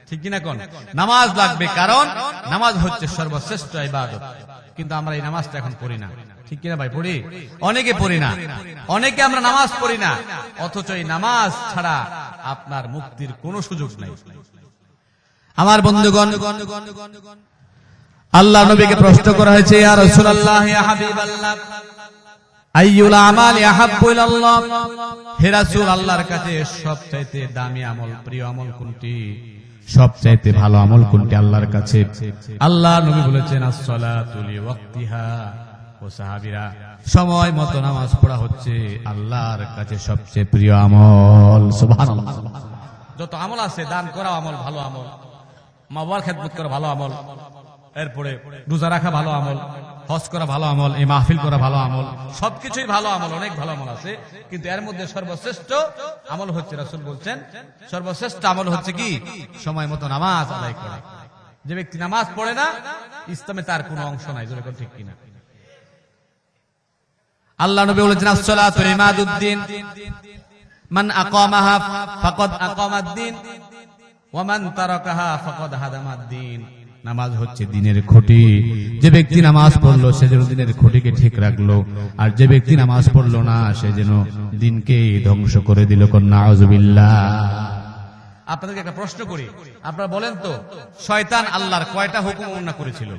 [SPEAKER 1] ঠিক কিনা কোন? নামাজ লাগবে, কারণ নামাজ হচ্ছে সর্বশ্রেষ্ঠ ইবাদত। কিন্তু আমরা এই নামাজটা এখন পড়ি না, ঠিক কিনা ভাই? পড়ি, অনেকে পড়ি না, অনেকে আমরা নামাজ পড়ি না, অথচ এই নামাজ ছাড়া আপনার মুক্তির কোনো সুযোগ নাই। আমার বন্ধুগণ, আল্লাহ নবীকে প্রশ্ন করা হয়েছে, ইয়া রাসূলুল্লাহ, ইয়া হাবিবাল্লাহ, আইয়ুল আমালি আহাব্বু ইলাল্লাহ, হে রাসূল, আল্লাহর কাছে সবচাইতে দামি আমল, প্রিয় আমল কোনটি? সবচাইতে ভালো আমল কোনটি আল্লাহর কাছে? আল্লাহ নবী বলেছেন, আস-সালাতু লিওয়াক্তিহা। ও সাহাবীরা, সময় মতো নামাজ পড়া হচ্ছে আল্লাহর কাছে সবচেয়ে প্রিয় আমল। সুবহানাল্লাহ। যত আমল আছে, দান করা আমল, ভালো আমল, মা বাবার খেদমত করা ভালো আমল, এরপরে রোজা রাখা ভালো আমল, হজ করা ভালো আমল, এই মাহফিল করা ভালো আমল, সবকিছুই ভালো আমল, অনেক ভালো আমল আছে। কিন্তু এর মধ্যে সর্বশ্রেষ্ঠ আমল হচ্ছে, রাসূল বলছেন, সর্বশ্রেষ্ঠ আমল হচ্ছে কি? সময় মতো নামাজ আদায় করা। যে ব্যক্তি নামাজ পড়ে না, ইসলামে তার কোনো অংশ নাই। জোরে ঠিক কিনা? আল্লাহ নবী বলেছেন, আস-সালাতু ইমাদুদ্দিন, মান আকামাহা ফাকাদ আকামাদ-দ্বীন ওয়া মান তারাকাহা ফাকাদ হাদামাদ-দ্বীন। নামাজ হচ্ছে দিনের খুঁটি। যে ব্যক্তি নামাজ পড়লো সে যেন দিনের খুঁটিকে ঠিক রাখলো, আর যে ব্যক্তি নামাজ পড়লো না সে যেন দিনকে ধ্বংস করে দিল। নাউযুবিল্লাহ। আপনাদেরকে একটা প্রশ্ন করি, আপনারা বলেন তো, শয়তান আল্লাহর কয়টা হুকুম অমান্য করেছিল?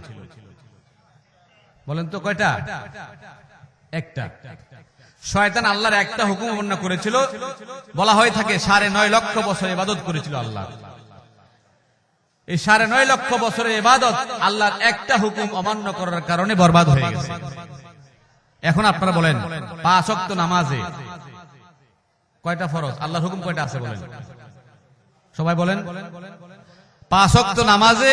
[SPEAKER 1] বলেন তো কয়টা? একটা। শয়তান আল্লাহর একটা হুকুম অমান্য করেছিল। বলা হয়ে থাকে 9.5 লক্ষ বছর ইবাদত করেছিল আল্লাহ। এই 9.5 লক্ষ বছরের ইবাদত আল্লাহর একটা হুকুম অমান্য করার কারণে বরবাদ হয়ে গেছে। এখন আপনারা বলেন, 5 ওয়াক্ত নামাজে কয়টা ফরজ? আল্লাহর হুকুম কয়টা আছে বলেন? সবাই বলেন। 5 ওয়াক্ত নামাজে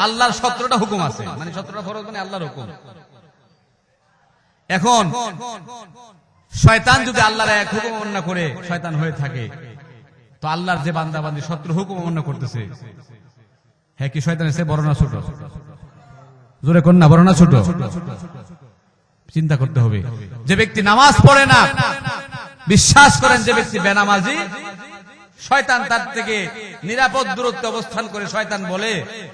[SPEAKER 1] আল্লাহর 17টা হুকুম আছে, মানে 17টা ফরজ মানে আল্লাহর হুকুম। এখন শয়তান যদি আল্লাহর এক হুকুম অমান্য করে শয়তান হয়ে থাকে, তো আল্লাহর যে বান্দা বান্দি 17 হুকুম অমান্য করতেছে, হ্যাঁ কি শয়তানের চেয়ে বড় না ছোট? জোরে কোন না, বড় না ছোট? চিন্তা করতে হবে। যে ব্যক্তি নামাজ পড়ে না, বিশ্বাস করেন, যে ব্যক্তি বেনামাজি, শয়তান তার থেকে নিরাপদ দূরত্বে অবস্থান করে। শয়তান বলে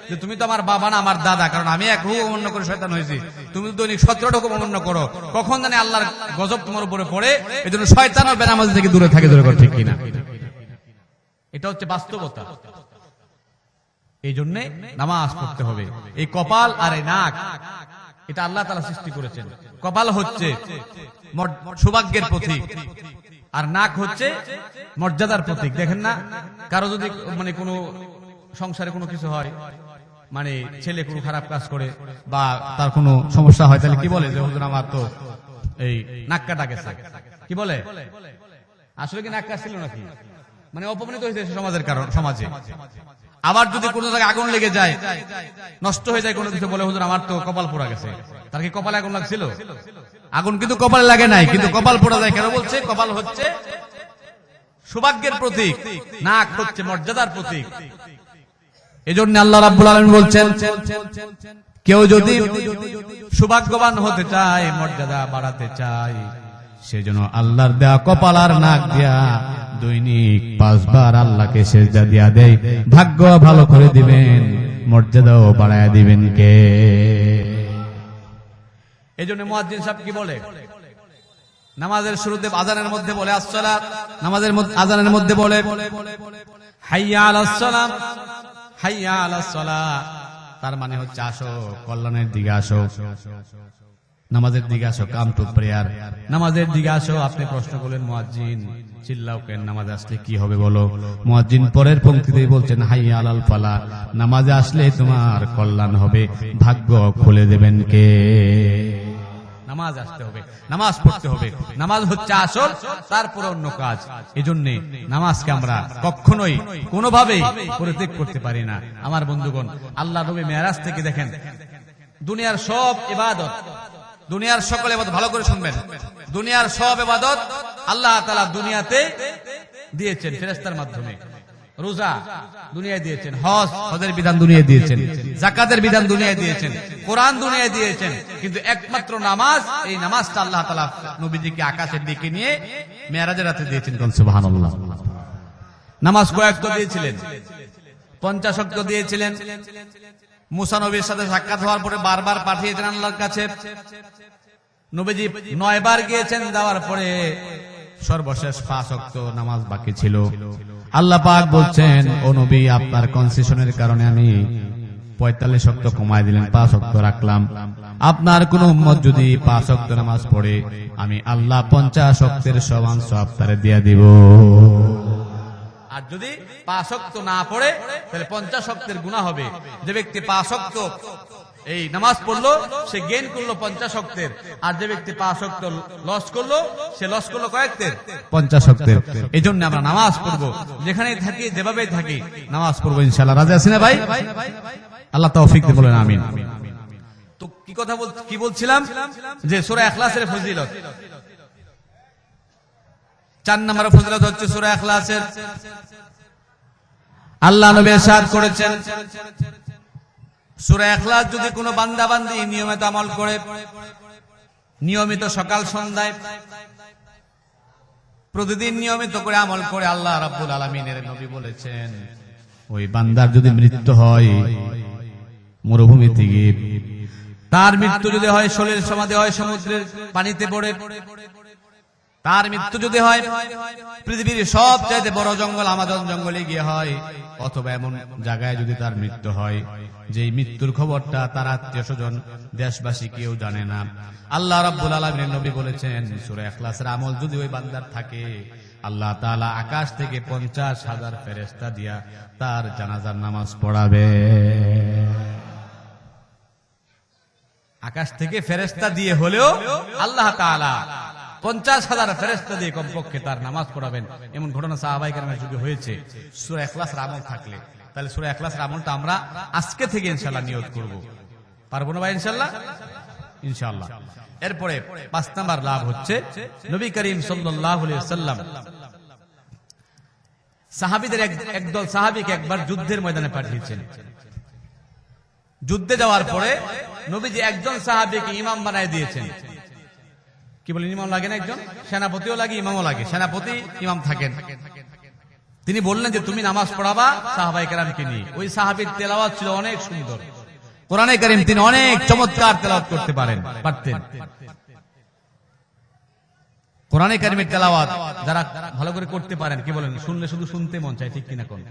[SPEAKER 1] যে তুমি তো আমার বাবা না, আমার দাদা, কারণ আমি এক হুকুম অমান্য করে শয়তান হয়েছি, তুমি দৈনিক 17টা হুকুম অমান্য করো, কখন জানি আল্লাহর গজব তোমার উপরে পড়ে। এই জন্য শয়তান ও বেনামাজি থেকে দূরে থাকে। দূরে ঠিক কিনা? এটা হচ্ছে বাস্তবতা। এই জন্য নামাজ পড়তে হবে। এই কপাল আর এই নাক, এটা আল্লাহ তাআলা সৃষ্টি করেছেন। কপাল হচ্ছে সৌভাগ্যের প্রতীক, আর নাক হচ্ছে মর্যাদার প্রতীক। দেখেন না, কারো যদি মানে কোনো সংসারে কোনো কিছু হয়, মানে ছেলে কোনো খারাপ কাজ করে বা তার কোনো সমস্যা হয়, তাহলে কি বলে? যে হুজুর আমার তো এই নাক কাটা গেছে। কি বলে? আসলে কি নাক কাটছিল নাকি? মানে অপমানিত হয়েছে সমাজের কারণ, সমাজে। আবার যদি কোনো জায়গায় আগুন লেগে যায়, নষ্ট হয়ে যায় কোনো কিছু, বলে হুজুর আমার তো কপাল পোড়া গেছে। তার কি কপালে আগুন লাগছিল? আগুন কিন্তু কপালে লাগে নাই, কিন্তু কপাল পোড়া যায় কেন? বলছে কপাল হচ্ছে সৌভাগ্যের প্রতীক, নাক হচ্ছে মর্যাদার প্রতীক। এজন্য আল্লাহ রাব্বুল আলামিন বলছেন, কেউ যদি সৌভাগ্যবান হতে চায়, মর্যাদা বাড়াতে চায়, সেজন্য আল্লাহর দেয়া কপাল আর নাক দিয়া দৈনিক 5 বার আল্লাহকে সেজদা দিয়া দেয়। ভাগ্য ভালো করে দিবেন, মর্যাদাও বাড়ায়া দিবেন কে? এজন্য মুয়াজ্জিন সাহেব কি বলে? নামাজের শুরুতে আযানের মধ্যে বলে আসসালাত, নামাজের আযানের মধ্যে বলে হাইয়া আলাস সালাম, হাইয়া আলাস সালাহ। তার মানে হচ্ছে আসো, কল্যাণের দিকে আসো, নামাজের দিকে আসো, কাম টু প্রেয়ার, নামাজের দিকে আসো। আপনি প্রশ্ন করলেন, মুয়াজ্জিন চিল্লাও কেন? নামাজে আসলে কি হবে বলো? মুয়াজ্জিন পরের পংক্তিতেই বলছেন হাইয়া আলাল ফালাহ, নামাজে আসলে তোমার কল্যাণ হবে, ভাগ্য খুলে দেবেন কে? নামাজ আসতে হবে, নামাজ পড়তে হবে। নামাজ হচ্ছে আসল, তারপরে অন্য কাজ। এজন্য নামাজকে আমরা কখনোই কোনোভাবেই পরিত্যাগ করতে পারি না। আমার বন্ধুগণ, আল্লাহ নবী মেরাজ থেকে দেখেন, দুনিয়ার সব ইবাদত, দুনিয়ার সকল ইবাদত, ভালো করে শুনবেন, দুনিয়ার সব ইবাদত আল্লাহ তাআলা দুনিয়াতে দিয়েছেন ফেরেশতার মাধ্যমে। রোজা দুনিয়ায় দিয়েছেন, হজের বিধান দুনিয়ায় দিয়েছেন, যাকাতের বিধান দুনিয়ায় দিয়েছেন, কোরআন দুনিয়ায় দিয়েছেন, কিন্তু একমাত্র নামাজ, এই নামাজটা আল্লাহ তাআলা নবীজিকে আকাশের দিকে নিয়ে মেরাজের রাতে দিয়েছেন। সুবহানাল্লাহ। নামাজ কয়েকটা দিয়েছিলেন। 50 ওয়াক্ত দিয়েছিলেন। মুসা নবীর সাথে সাক্ষাৎ হওয়ার পরে বারবার পাঠিয়েছেন আল্লাহর কাছে। নবীজি 9 বার গিয়েছেন, যাওয়ার পরে সর্বশেষ 5 ওয়াক্ত নামাজ বাকি ছিল। আল্লাহ পাক বলছেন, ও নবী, আপনার কনসেশনের কারণে আমি 45 ওয়াক্ত কমায় দিলেন, 5 ওয়াক্ত রাখলাম। আপনার কোন উম্মত যদি 5 ওয়াক্ত নামাজ পড়ে, আমি আল্লাহ 50 ওয়াক্তের সমান সওয়াব তারে দিয়ে দিব। আর যদি 5 ওয়াক্ত না পড়ে, তাহলে 50 ওয়াক্তের গুনাহ হবে। যে ব্যক্তি 5 ওয়াক্ত এই নামাজ পড়লো, সে গেইন করলো 50 ওয়াক্তের। আর যে ব্যক্তি 5 ওয়াক্ত লস করলো, সে লস করলো কয়েকতের? 50 ওয়াক্তের। এই জন্য আমরা নামাজ পড়বো, যেখানেই থাকি, যেভাবেই থাকি, নামাজ পড়বো ইনশাআল্লাহ। রাজি আছেন না ভাই? আল্লাহ তৌফিক দিয়ে বলেন আমিন। তো কি বলছিলাম যে সূরা ইখলাসের ফজিলত, 4 নম্বর ফজিলত হচ্ছে সূরা ইখলাসের। আল্লাহ নবী ইরশাদ করেছেন, সূরা ইখলাস যদি কোনো বান্দা বান্দি নিয়মিত আমল করে, নিয়মিত সকাল সন্ধ্যায় প্রতিদিন নিয়মিত করে আমল করে, আল্লাহ রাব্বুল আলামিনের নবী বলেছেন, ওই বান্দার যদি মৃত্যু হয় মরুভূমিতে গিয়ে, তার মৃত্যু যদি হয় শরীর সমাধি হয় সমুদ্রের পানিতে পড়ে, তার মৃত্যু যদি হয় পৃথিবীর সবচাইতে বড় জঙ্গল আমাজন জঙ্গলে গিয়ে হয়, অথবা এমন জায়গায় যদি তার মৃত্যু হয় যে মৃত্যুর খবরটা তার আত্মীয় স্বজন দেশবাসী কেউ জানে না, আল্লাহ রাব্বুল আলামিনের নবী বলেছেন, সূরা ইখলাসের আমল যদি ওই বান্দার থাকে, আল্লাহ তাআলা আকাশ থেকে 50,000 ফেরেশতা দিয়া তার জানাজার নামাজ পড়াবে। আকাশ থেকে ফেরেশতা দিয়ে হলেও আল্লাহ তাআলা 50,000 ফেরেশতা দিয়ে কমপক্ষে তার নামাজ পড়াবেন। এমন ঘটনা সাহাবায়ে কেরামের যুগে হয়েছে সূরা ইখলাসের আমল থাকলে। তাহলে সূরা ইখলাসের আমলটা আমরা আজকে থেকে ইনশাআল্লাহ নিয়ত করব। পারবো না ভাই ইনশাআল্লাহ? ইনশাআল্লাহ। এরপরে 5 নাম্বার লাভ হচ্ছে, নবী করিম সাল্লাল্লাহু আলাইহি ওয়াসাল্লাম সাহাবীদের একদল সাহাবীকে একবার যুদ্ধের ময়দানে পাঠিয়েছেন। যুদ্ধে যাওয়ার পরে নবীজি একজন সাহাবীকে ইমাম বানায় দিয়েছেন। কি বলেন, ইমাম লাগে না? একজন সেনাপতিও লাগে, ইমামও লাগে। সেনাপতি ইমাম থাকেন। তিনি বললেন যে তুমি নামাজ পড়াবা সাহাবায়ে কেরামকে নিয়ে। ওই সাহাবীর তেলাওয়াত ছিল অনেক সুন্দর, কোরআনে কারীম তিনি অনেক চমৎকার তেলাওয়াত করতে পারতেন। কোরআনে কারীমের তেলাওয়াত যারা ভালো করে করতে পারেন, কি বলেন, শুনলে শুধু শুনতে মন চায়, ঠিক কিনা কোন?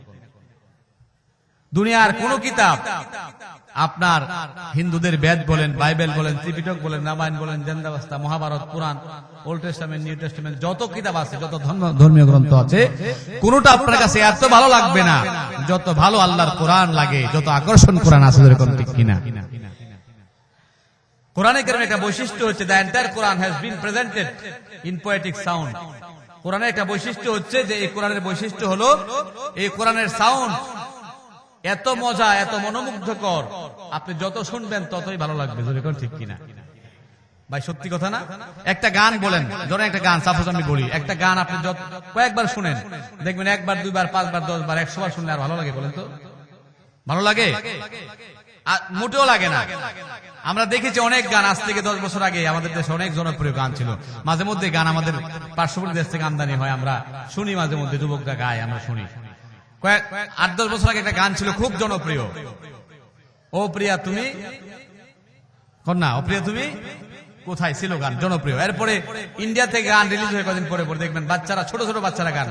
[SPEAKER 1] দুনিয়ার কোন কিতাব, আপনার হিন্দুদের বেদ বলেন, বাইবেল বলেন, ত্রিপিটক বলেন, রামায়ণ বলেন, জেন্দাবস্তা, মহাভারত, পুরাণ, ওল্ড টেস্টামেন্ট, নিউ টেস্টামেন্ট, যত কিতাব আছে, যত ধর্মীয় গ্রন্থ আছে, কোনটা আপনার কাছে এত ভালো লাগবে না যত ভালো আল্লাহর কোরআন লাগে, যত আকর্ষণ কোরআন আছে, এরকম ঠিক কিনা? কোরআনে কারীমের একটা বৈশিষ্ট্য হচ্ছে, the entire Quran has been presented in poetic sound. কোরআনের একটা বৈশিষ্ট্য হচ্ছে যে এই কোরআনের বৈশিষ্ট্য হলো এই কোরআনের সাউন্ড এত মজা, এত মনোমুগ্ধকর, আপনি যত শুনবেন ততই ভালো লাগবে। ঠিক কিনা ভাই? সত্যি কথা না? একটা গান বলেন, ধরেন একটা গান, সাপোজ আমি বলি, একটা গান আপনি কয়েকবার শুনেন, দেখবেন 1 বার 2 বার 5 বার 10 বার 100 বার শুনলে আর ভালো লাগে? বলেন তো, ভালো লাগে? মোটেও লাগে না। আমরা দেখেছি অনেক গান আজ থেকে 10 বছর আগে আমাদের দেশে অনেক জনপ্রিয় গান ছিল। মাঝে মধ্যে গান আমাদের পার্শ্ববর্তী দেশ থেকে আমদানি হয়, আমরা শুনি, মাঝে মধ্যে যুবকরা গায়, আমরা শুনি। 8-10 বছর আগে একটা গান ছিল খুব জনপ্রিয়, ও প্রিয়া তুমি কন্যা, ও প্রিয়া তুমি কোথায়, ছিল গান জনপ্রিয়। এরপরে ইন্ডিয়া থেকে গান রিলিজ হয়ে কদিন পরে পরে দেখবেন বাচ্চারা, ছোট ছোট বাচ্চারা গান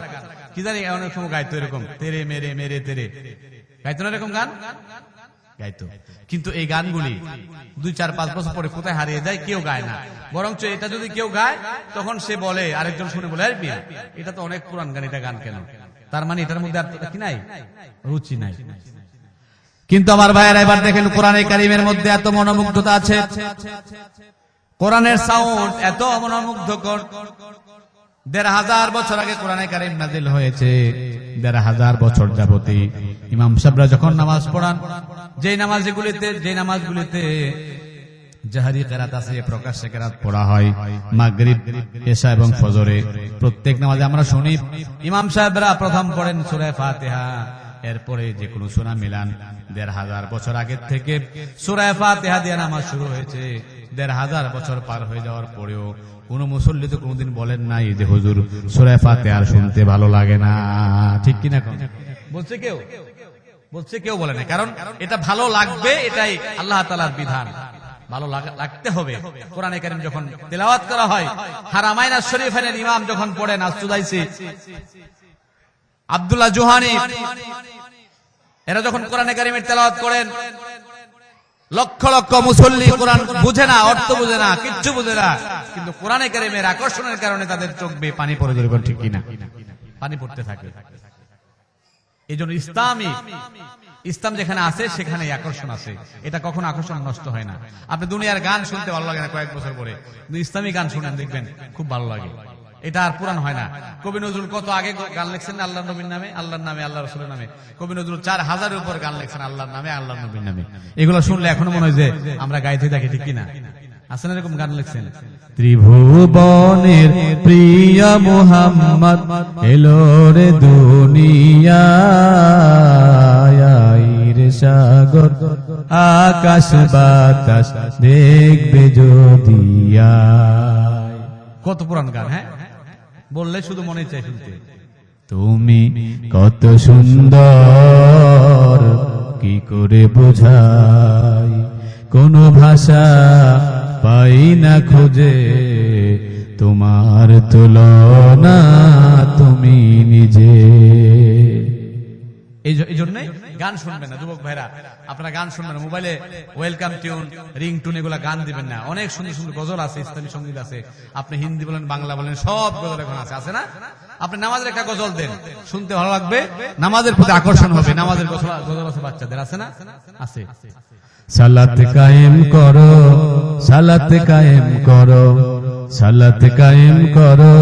[SPEAKER 1] কি জানি অনেক সময় গাইতো, এরকম তেরে মেরে মেরে তেরে, গাইতো না এরকম গান? গাইতো। কিন্তু এই গানগুলি 2-4-5 বছর পরে কোথায় হারিয়ে যায়, কেউ গায় না। বরঞ্চ এটা যদি কেউ গায়, তখন সে বলে, আরেকজন শুনে বলে, আরে মিয়া এটা তো অনেক পুরান গান, এটা গান কেন? তার মানে এটার মধ্যে আর কি নাই, রুচি নাই। কিন্তু আমার ভাইয়েরা এবার দেখেন, কোরআনে কারীমের মধ্যে এত মনোমুগ্ধতা আছে, কোরআনের সাউন্ড এত মনোমুগ্ধকর। 1500 বছর আগে কোরআনে কারীম নাযিল হয়েছে। 1500 বছর যাবতী ইমাম সাহেবরা যখন নামাজ পড়ান, যে নামাজগুলিতে জাহরি কিরাত আছে, প্রকাশ্যে কিরাত পড়া হয়, মাগরিব, এশা এবং ফজরে, প্রত্যেক নামাজে আমরা শুনি ইমাম সাহেবরা প্রথম পড়েন সূরা ফাতিহা, এরপরে যে কোনো সূরা মিলান। 1500 বছর আগে থেকে সূরা ফাতিহা দিয়ে নামাজ শুরু হয়েছে। 1500 বছর পার হয়ে যাওয়ার পরেও কোন মুসল্লি তো কোনদিন বলেন নাই যে হুজুর সূরা ফাতিহা শুনতে ভালো লাগে না, ঠিক কিনা? বলছে কেউ? বলছে কেউ বলে না, কারণ এটা ভালো লাগবে, এটাই আল্লাহ তাআলার বিধান। ভালো লাগতে হবে। কোরআনে কারীম যখন তেলাওয়াত করা হয়, হারামাইন শরীফের ইমাম যখন পড়েন আসুদাইসি, আব্দুল্লাহ জোহানি, এরা যখন কোরআনে কারীমের তেলাওয়াত করেন, লক্ষ লক্ষ মুসল্লি কোরআন বুঝে না, অর্থ বুঝে না, কিচ্ছু বুঝে না, কিন্তু কোরআনে কারীমের আকর্ষণের কারণে তাদের চোখ বেয়ে পানি পড়ে যাবে, ঠিক কিনা? পানি পড়তে থাকে। এই জন্য ইসলাম যেখানে আছে সেখানে আকর্ষণ আছে, এটা কখনো আকর্ষণ নষ্ট হয় না। আপনি দুনিয়ার গান শুনতে ভালো লাগে না কয়েক বছর পরে, কিন্তু ইসলামী গান শুনেন দেখবেন খুব ভালো লাগে, এটা আর পুরান হয় না। কবি নজরুল কত আগে গান লিখছেন আল্লাহর নবীর নামে, আল্লাহর নামে, আল্লাহ রাসূলের নামে। কবি নজরুল 4000-এর উপর গান লিখছেন আল্লাহর নামে, আল্লাহর নবীর নামে। এগুলো শুনলে এখনো মনে হয় যে আমরা গাইতে থাকি, ঠিক কিনা? আছেন এরকম গান লিখছেন?
[SPEAKER 2] ত্রিভুবনের প্রিয় মুহাম্মদ এলো রে দুনিয়ায়, সাগর আকাশ বাতাস দেখবে যদি আয়।
[SPEAKER 1] কত পুরান গান, হ্যাঁ, বললে শুধু মনে চাই শুনতে।
[SPEAKER 2] তুমি কত সুন্দর কি করে বোঝাই, কোন ভাষা পাই না খুঁজে তোমার তুলনা তুমি নিজে।
[SPEAKER 1] এই জন্য গান শুনবেন না যুবক ভাইরা, আপনারা গান শুনবেন না, মোবাইলে ওয়েলকাম টিউন, রিং টুন এগুলা গান দিবেন না। অনেক সুন্দর সুন্দর গজল আছে, ইসলামী সঙ্গীত আছে, আপনি হিন্দি বলেন বাংলা বলেন সব গজল এখন আছে না? আপনি নামাজের একটা গজল দেন, শুনতে ভালো লাগবে, নামাজের প্রতি আকর্ষণ হবে। নামাজের গজল আছে বাচ্চাদের, আছে না? আছে।
[SPEAKER 2] সালাত কায়েম করো, সালাত কায়েম করো, সালাত কায়েম করো,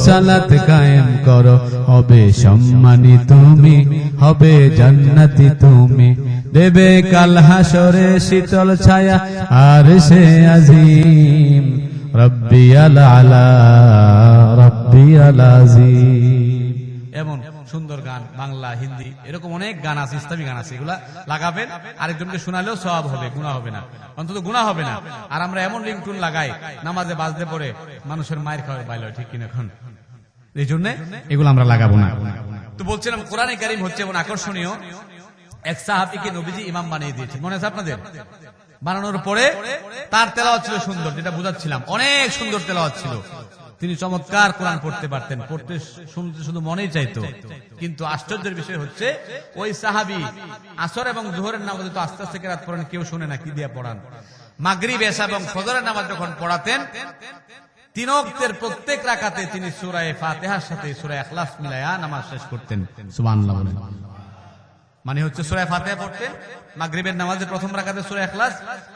[SPEAKER 2] সালাত কায়েম করো, হবে সম্মানী তুমি, হবে জান্নাতি তুমি, দেবে কাল হাসরে শীতল ছায়া আর সে আজিম, রব্বিয়াল আলা রব্বিয়াল আজিম।
[SPEAKER 1] এমন সুন্দর গান বাংলা হিন্দি এরকম অনেক গান আছে, ইসলামী গান আছে, এগুলা লাগাবেন, আরেকজনকে শোনালেও সওয়াব হবে, গুনাহ হবে না, অন্তত গুনাহ হবে না। আর আমরা এমন রিংটুন লাগাই নামাজে বাজতে পড়ে মানুষের মায়ের খাওয়া বাইলো, ঠিক কিনা? এখন এই জন্য এগুলো আমরা লাগাবো না। তো বলছিলাম কোরআনে কারীম হচ্ছে এমন আকর্ষণীয়, এক সাহাবীকে নবীজি ইমাম বানিয়ে দিয়েছেন, মনে আছে আপনাদের? বানানোর পরে তার তেলাওয়াত ছিল সুন্দর, যেটা বুঝাচ্ছিলাম, অনেক সুন্দর তেলাওয়াত ছিল। তিনি চমৎকার কোরআন পড়তে পারতেন, পড়তে শুনতে শুধু মনেই চাইতো। কিন্তু আশ্চর্যের বিষয় হচ্ছে ওই সাহাবী আসর এবং যোহরের নামাজে তো আস্তে আস্তে কেরাত পড়েন, কেউ শুনে না, কি দিয়ে পড়ান। মাগরিব, এশা এবং ফজরের নামাজ যখন পড়াতেন, তিন ওয়াক্তের প্রত্যেক রাকাতে তিনি সূরা ফাতিহার সাথে সূরা ইখলাস মিলায়া নামাজ শেষ করতেন। সুবহানাল্লাহ বলেন। মানে হচ্ছে সূরা ফাতিহা পড়তেন, মাগরিবের নামাজে প্রথম রাকাতে সূরা ইখলাস,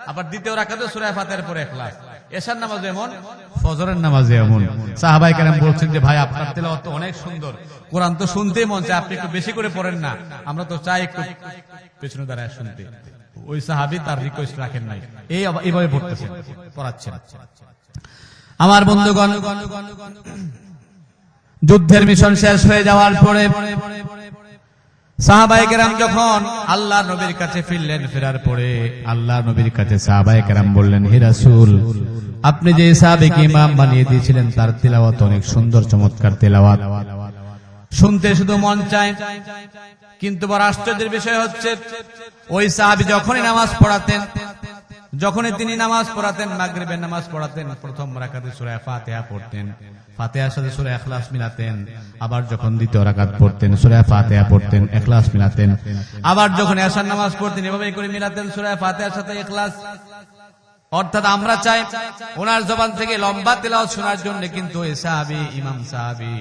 [SPEAKER 1] আবার দ্বিতীয় রাকাতে সূরা ফাতিহার পরে ইখলাস, এশার নামাজে এমন, ফজরের নামাজে এমন। সাহাবায়ে কেরাম বলছেন যে ভাই আপনার তেলাওয়াত তো অনেক সুন্দর, কোরআন তো শুনতেই মন চায়, আপনি একটু বেশি করে পড়েন না, আমরা তো চাই একটু পেছনে দাঁড়ায় শুনতে। ওই সাহাবী তার রিকোয়েস্ট রাখেন নাই, এইভাবে পড়তেছেন, পড়াচ্ছেন। আমার বন্ধুগণ, যুদ্ধের মিশন শেষ হয়ে যাওয়ার পরে সাহাবায়ে কেরাম যখন আল্লাহর নবীর কাছে ফিরলেন, ফেরার পরে আল্লাহর নবীর কাছে সাহাবায়ে কেরাম বললেন, হে রাসূল, আপনি যে সাহাবীকে ইমাম বানিয়ে দিয়েছিলেন তার তেলাওয়াত অনেক সুন্দর, চমৎকার তেলাওয়াত, শুনতে শুধু মন চায়। কিন্তু বড় আশ্চর্যের বিষয় হচ্ছে ওই সাহাবী যখনই নামাজ পড়াতেন, যখনই তিনি নামাজ পড়াতেন, মাগরিবের নামাজ পড়াতেন, প্রথম রাকাতে সূরা ফাতিহা পড়তেন, ফাতিহার সাথে সূরা ইখলাস মিলাতেন, আবার যখন দ্বিতীয় রাকাত পড়তেন সূরা ফাতিহা পড়তেন, ইখলাস মিলাতেন, আবার যখন এশার নামাজ পড়তেন এভাবেই করে মিলাতেন সূরা ফাতিহার সাথে ইখলাস। অর্থাৎ আমরা চাই ওনার জবান থেকে লম্বা তেলাওয়াত শোনার জন্য, কিন্তু এই সাহাবী, ইমাম সাহাবী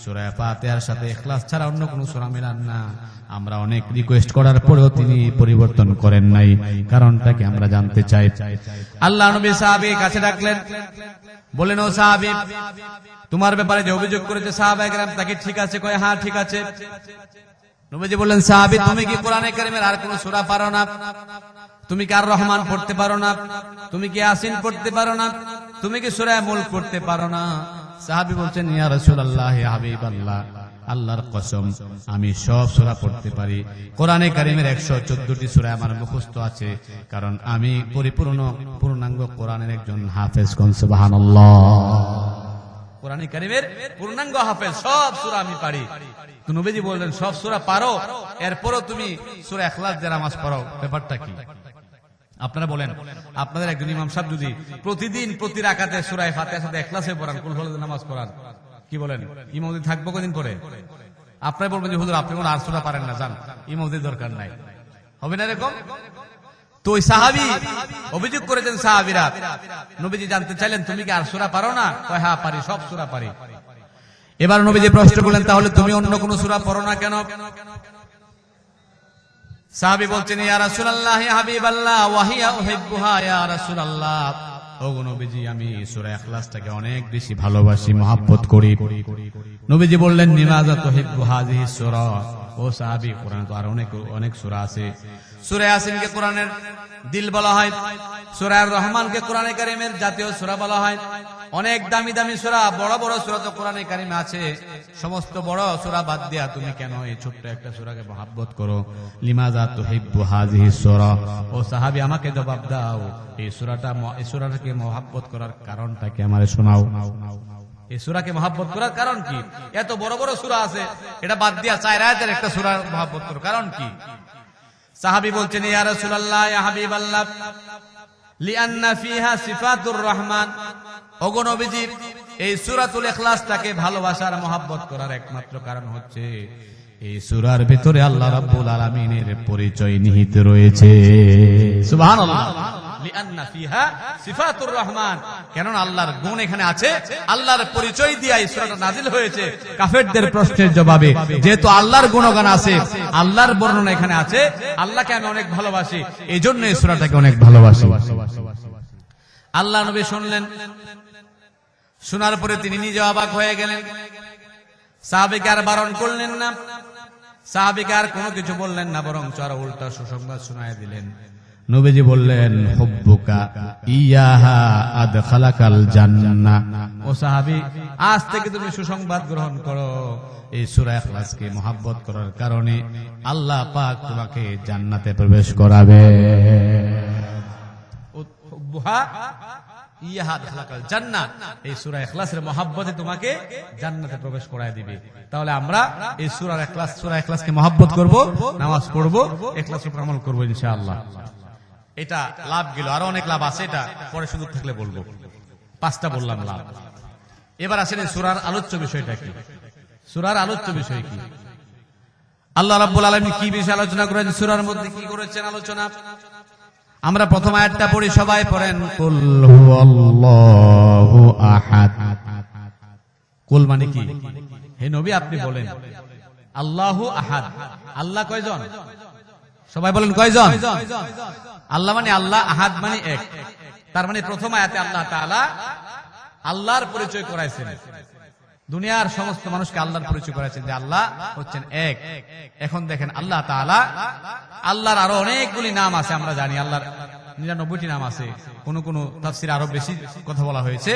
[SPEAKER 1] সূরা ফাতিহার সাথে ইখলাস ছাড়া অন্য কোনো সূরা মিলান না। আমরা অনেক রিকোয়েস্ট করার পরেও তিনি পরিবর্তন করেন নাই, কারণটা কি আমরা জানতে চাই। আল্লাহ নবী সাহাবীর কাছে ডাকলেন, বলেন, ও সাহাবী, তোমার ব্যাপারে যে অভিযোগ করেছে সাহাবায়ে কেরাম তাকে ঠিক আছে? কয় হ্যাঁ ঠিক আছে। নবীজি বললেন, সাহাবী, তুমি কি কোরআনে কারীমের আর কোন সূরা পারো না? তুমি কি আর রহমান পড়তে পারো না? তুমি কি ইয়াসিন পড়তে পারো না? তুমি কি সূরা মুলক পড়তে পারো না? সাহাবী বলছেন, ইয়া রাসূলুল্লাহ, ইয়া হাবিবাল্লাহ, আল্লাহর কসম আমি সব সূরা পড়তে পারি। কোরআনে কারীমের 114টি সূরা আমার মুখস্থ আছে, কারণ আমি পূর্ণাঙ্গ কোরআনের একজন হাফেজ। কোন সুবহানাল্লাহ। কোরআন কারীমের পূর্ণাঙ্গ হাফেজ, সব সূরা আমি পারি। তো নবীজি বললেন সব সূরা পারো, এরপরও তুমি সূরা ইখলাস দিয়ে নামাজ পড়ো, ব্যাপারটা কি? আপনারা বলেন, আপনাদের একজন ইমাম সাহেব যদি প্রতিদিন প্রতি রাকাতে সূরা ফাতিহার সাথে ইখলাসে পড়ান, কুল হুয়াল্লাহু নামাজ পড়ান, কি বলেন ইমামতি থাকবো কদিন পরে? আপনারা বলবেন যে হুজুর আপনি কোন আর সূরা পারেন না, জান ইমামতির দরকার নাই, হবে না এরকম? তো ওই সাহাবী অভিযোগ করেছেন, সাহাবীরা নবীজি জানতে চাইলেন তুমি কি আর সূরা পারো না? কয় হ্যাঁ পারি, সব সূরা পারি। এবার নবীজি প্রশ্ন করলেন তাহলে তুমি অন্য কোন সূরা পড়ো না কেন? সাহাবী বলছেন ইয়া রাসূলুল্লাহ ইয়া হাবিবাল্লাহ ওয়া হিয়া উহিব্বুহা ইয়া রাসূলুল্লাহ, ওগো নবীজি আমি সূরা ইখলাসটাকে অনেক বেশি ভালোবাসি, মহব্বত করি। নবীজি বললেন নিমাযা তুহিব্বু হাযিহি সূরা, ও সাহাবী কোরআনে তো আর অনেক সূরা আছে। সূরা ইয়াসিনকে কোরআনের দিল বলা হয়, সূরা আর রহমানকে কোরআনে কারীমের জাতীয় সূরা বলা হয়। অনেক দামি দামি সূরা, বড় বড় সূরা তো কোরআনে কারীমে আছে। সমস্ত বড় সূরা বাদ দিয়া তুমি কেন এই ছোট্ট একটা সূরাকে মহব্বত করো? লিমাযা তুহিব্বু হাযিহি সূরা, ও সাহাবী আমাকে জবাব দাও, এই সূরাটাকে মহব্বত করার কারণটা কি আমারে শোনাও। এই সূরাকে মহব্বত করার কারণ কি? এত বড় বড় সূরা আছে, এটা বাদ দিয়া 4 আয়াতের একটা সূরা মহব্বত করার কারণ কি? সাহাবী বলছেন ইয়া রাসূলুল্লাহ ইয়া হাবিবাল্লাহ লিআন্না ফিহা সিফাতুর রহমান, ওগো নবীজি এই সূরাতুল ইখলাসটাকে ভালোবাসার মহব্বত করার একমাত্র কারণ হচ্ছে এই সূরার ভিতরে আল্লাহ রাব্বুল আলামিনের পরিচয় নিহিত রয়েছে। সুবহানাল্লাহ, লিআন্না ফিহা সিফাতুর রহমান, কেননা আল্লাহর গুণ এখানে আছে, আল্লাহর পরিচয় দিয়ে এই সূরাটা নাজিল হয়েছে কাফেরদের প্রশ্নের জবাবে। যেহেতু আল্লাহর গুণগান আছে, আল্লাহর বর্ণনা এখানে আছে, আল্লাহকে আমি অনেক ভালোবাসি, এইজন্য এই সূরাটাকে অনেক ভালোবাসি। আল্লাহ নবী শুনলেন, শোনার পরে তিনি নিজে অবাক হয়ে গেলেন। সাহাবীকে আর বারণ করলেন না, সাহাবীকে আর কোনো কিছু বললেন না, বরং আরো উল্টা সুসংবাদ শোনায় দিলেন। নবীজি বললেন হুব্বুকা ইয়াহা আদখালাকাল জান্নাহ, ও সাহাবী আজ থেকে তুমি সুসংবাদ গ্রহণ করো, এই সূরা ইখলাসকে মহব্বত করার কারণে আল্লাহ পাক তোমাকে জান্নাতে প্রবেশ করাবে। হুব্বুহা ইয়াহা আদখালাকাল জান্নাহ, এই সূরা ইখলাসের মহব্বতে তোমাকে জান্নাতে প্রবেশ করায় দিবে। তাহলে আমরা এই সূরা ইখলাসকে মহব্বত করব, নামাজ পড়ব, ইখলাসের উপর আমল করব ইনশাআল্লাহ। এটা লাভ গেল, আরো অনেক লাভ আছে, এটা পরে সুযোগ থাকলে বলবো। 5টা বললাম লাভ। এবার আসেন সূরার আলোচ্য বিষয়টা কি? সূরার আলোচ্য বিষয় কি? আল্লাহ রাব্বুল আলামিন কি বিষয় আলোচনা করেছেন, সূরার মধ্যে কি করেছেন আলোচনা? আমরা প্রথম আয়াতটা পড়ি, সবাই পড়েন কুল হুয়াল্লাহু আহাদ। কুল মানে কি? হে নবী আপনি বলেন আল্লাহু আহাদ, আল্লাহ কয়জন? সবাই বলেন কয়জন? আল্লাহ মানে আল্লাহ, আহাদ মানে এক। তার মানে প্রথম আয়াতে আল্লাহ তাআলা আল্লাহর পরিচয় করাইছেন, দুনিয়ার সমস্ত মানুষকে আল্লাহর পরিচয় করাইছেন যে আল্লাহ হচ্ছেন এক। এখন দেখেন আল্লাহ তাআলা, আল্লাহর আরো অনেকগুলি নাম আছে, আমরা জানি আল্লাহর 99টি নাম আছে, কোন কোন তাফসীরে আরো বেশি কথা বলা হয়েছে।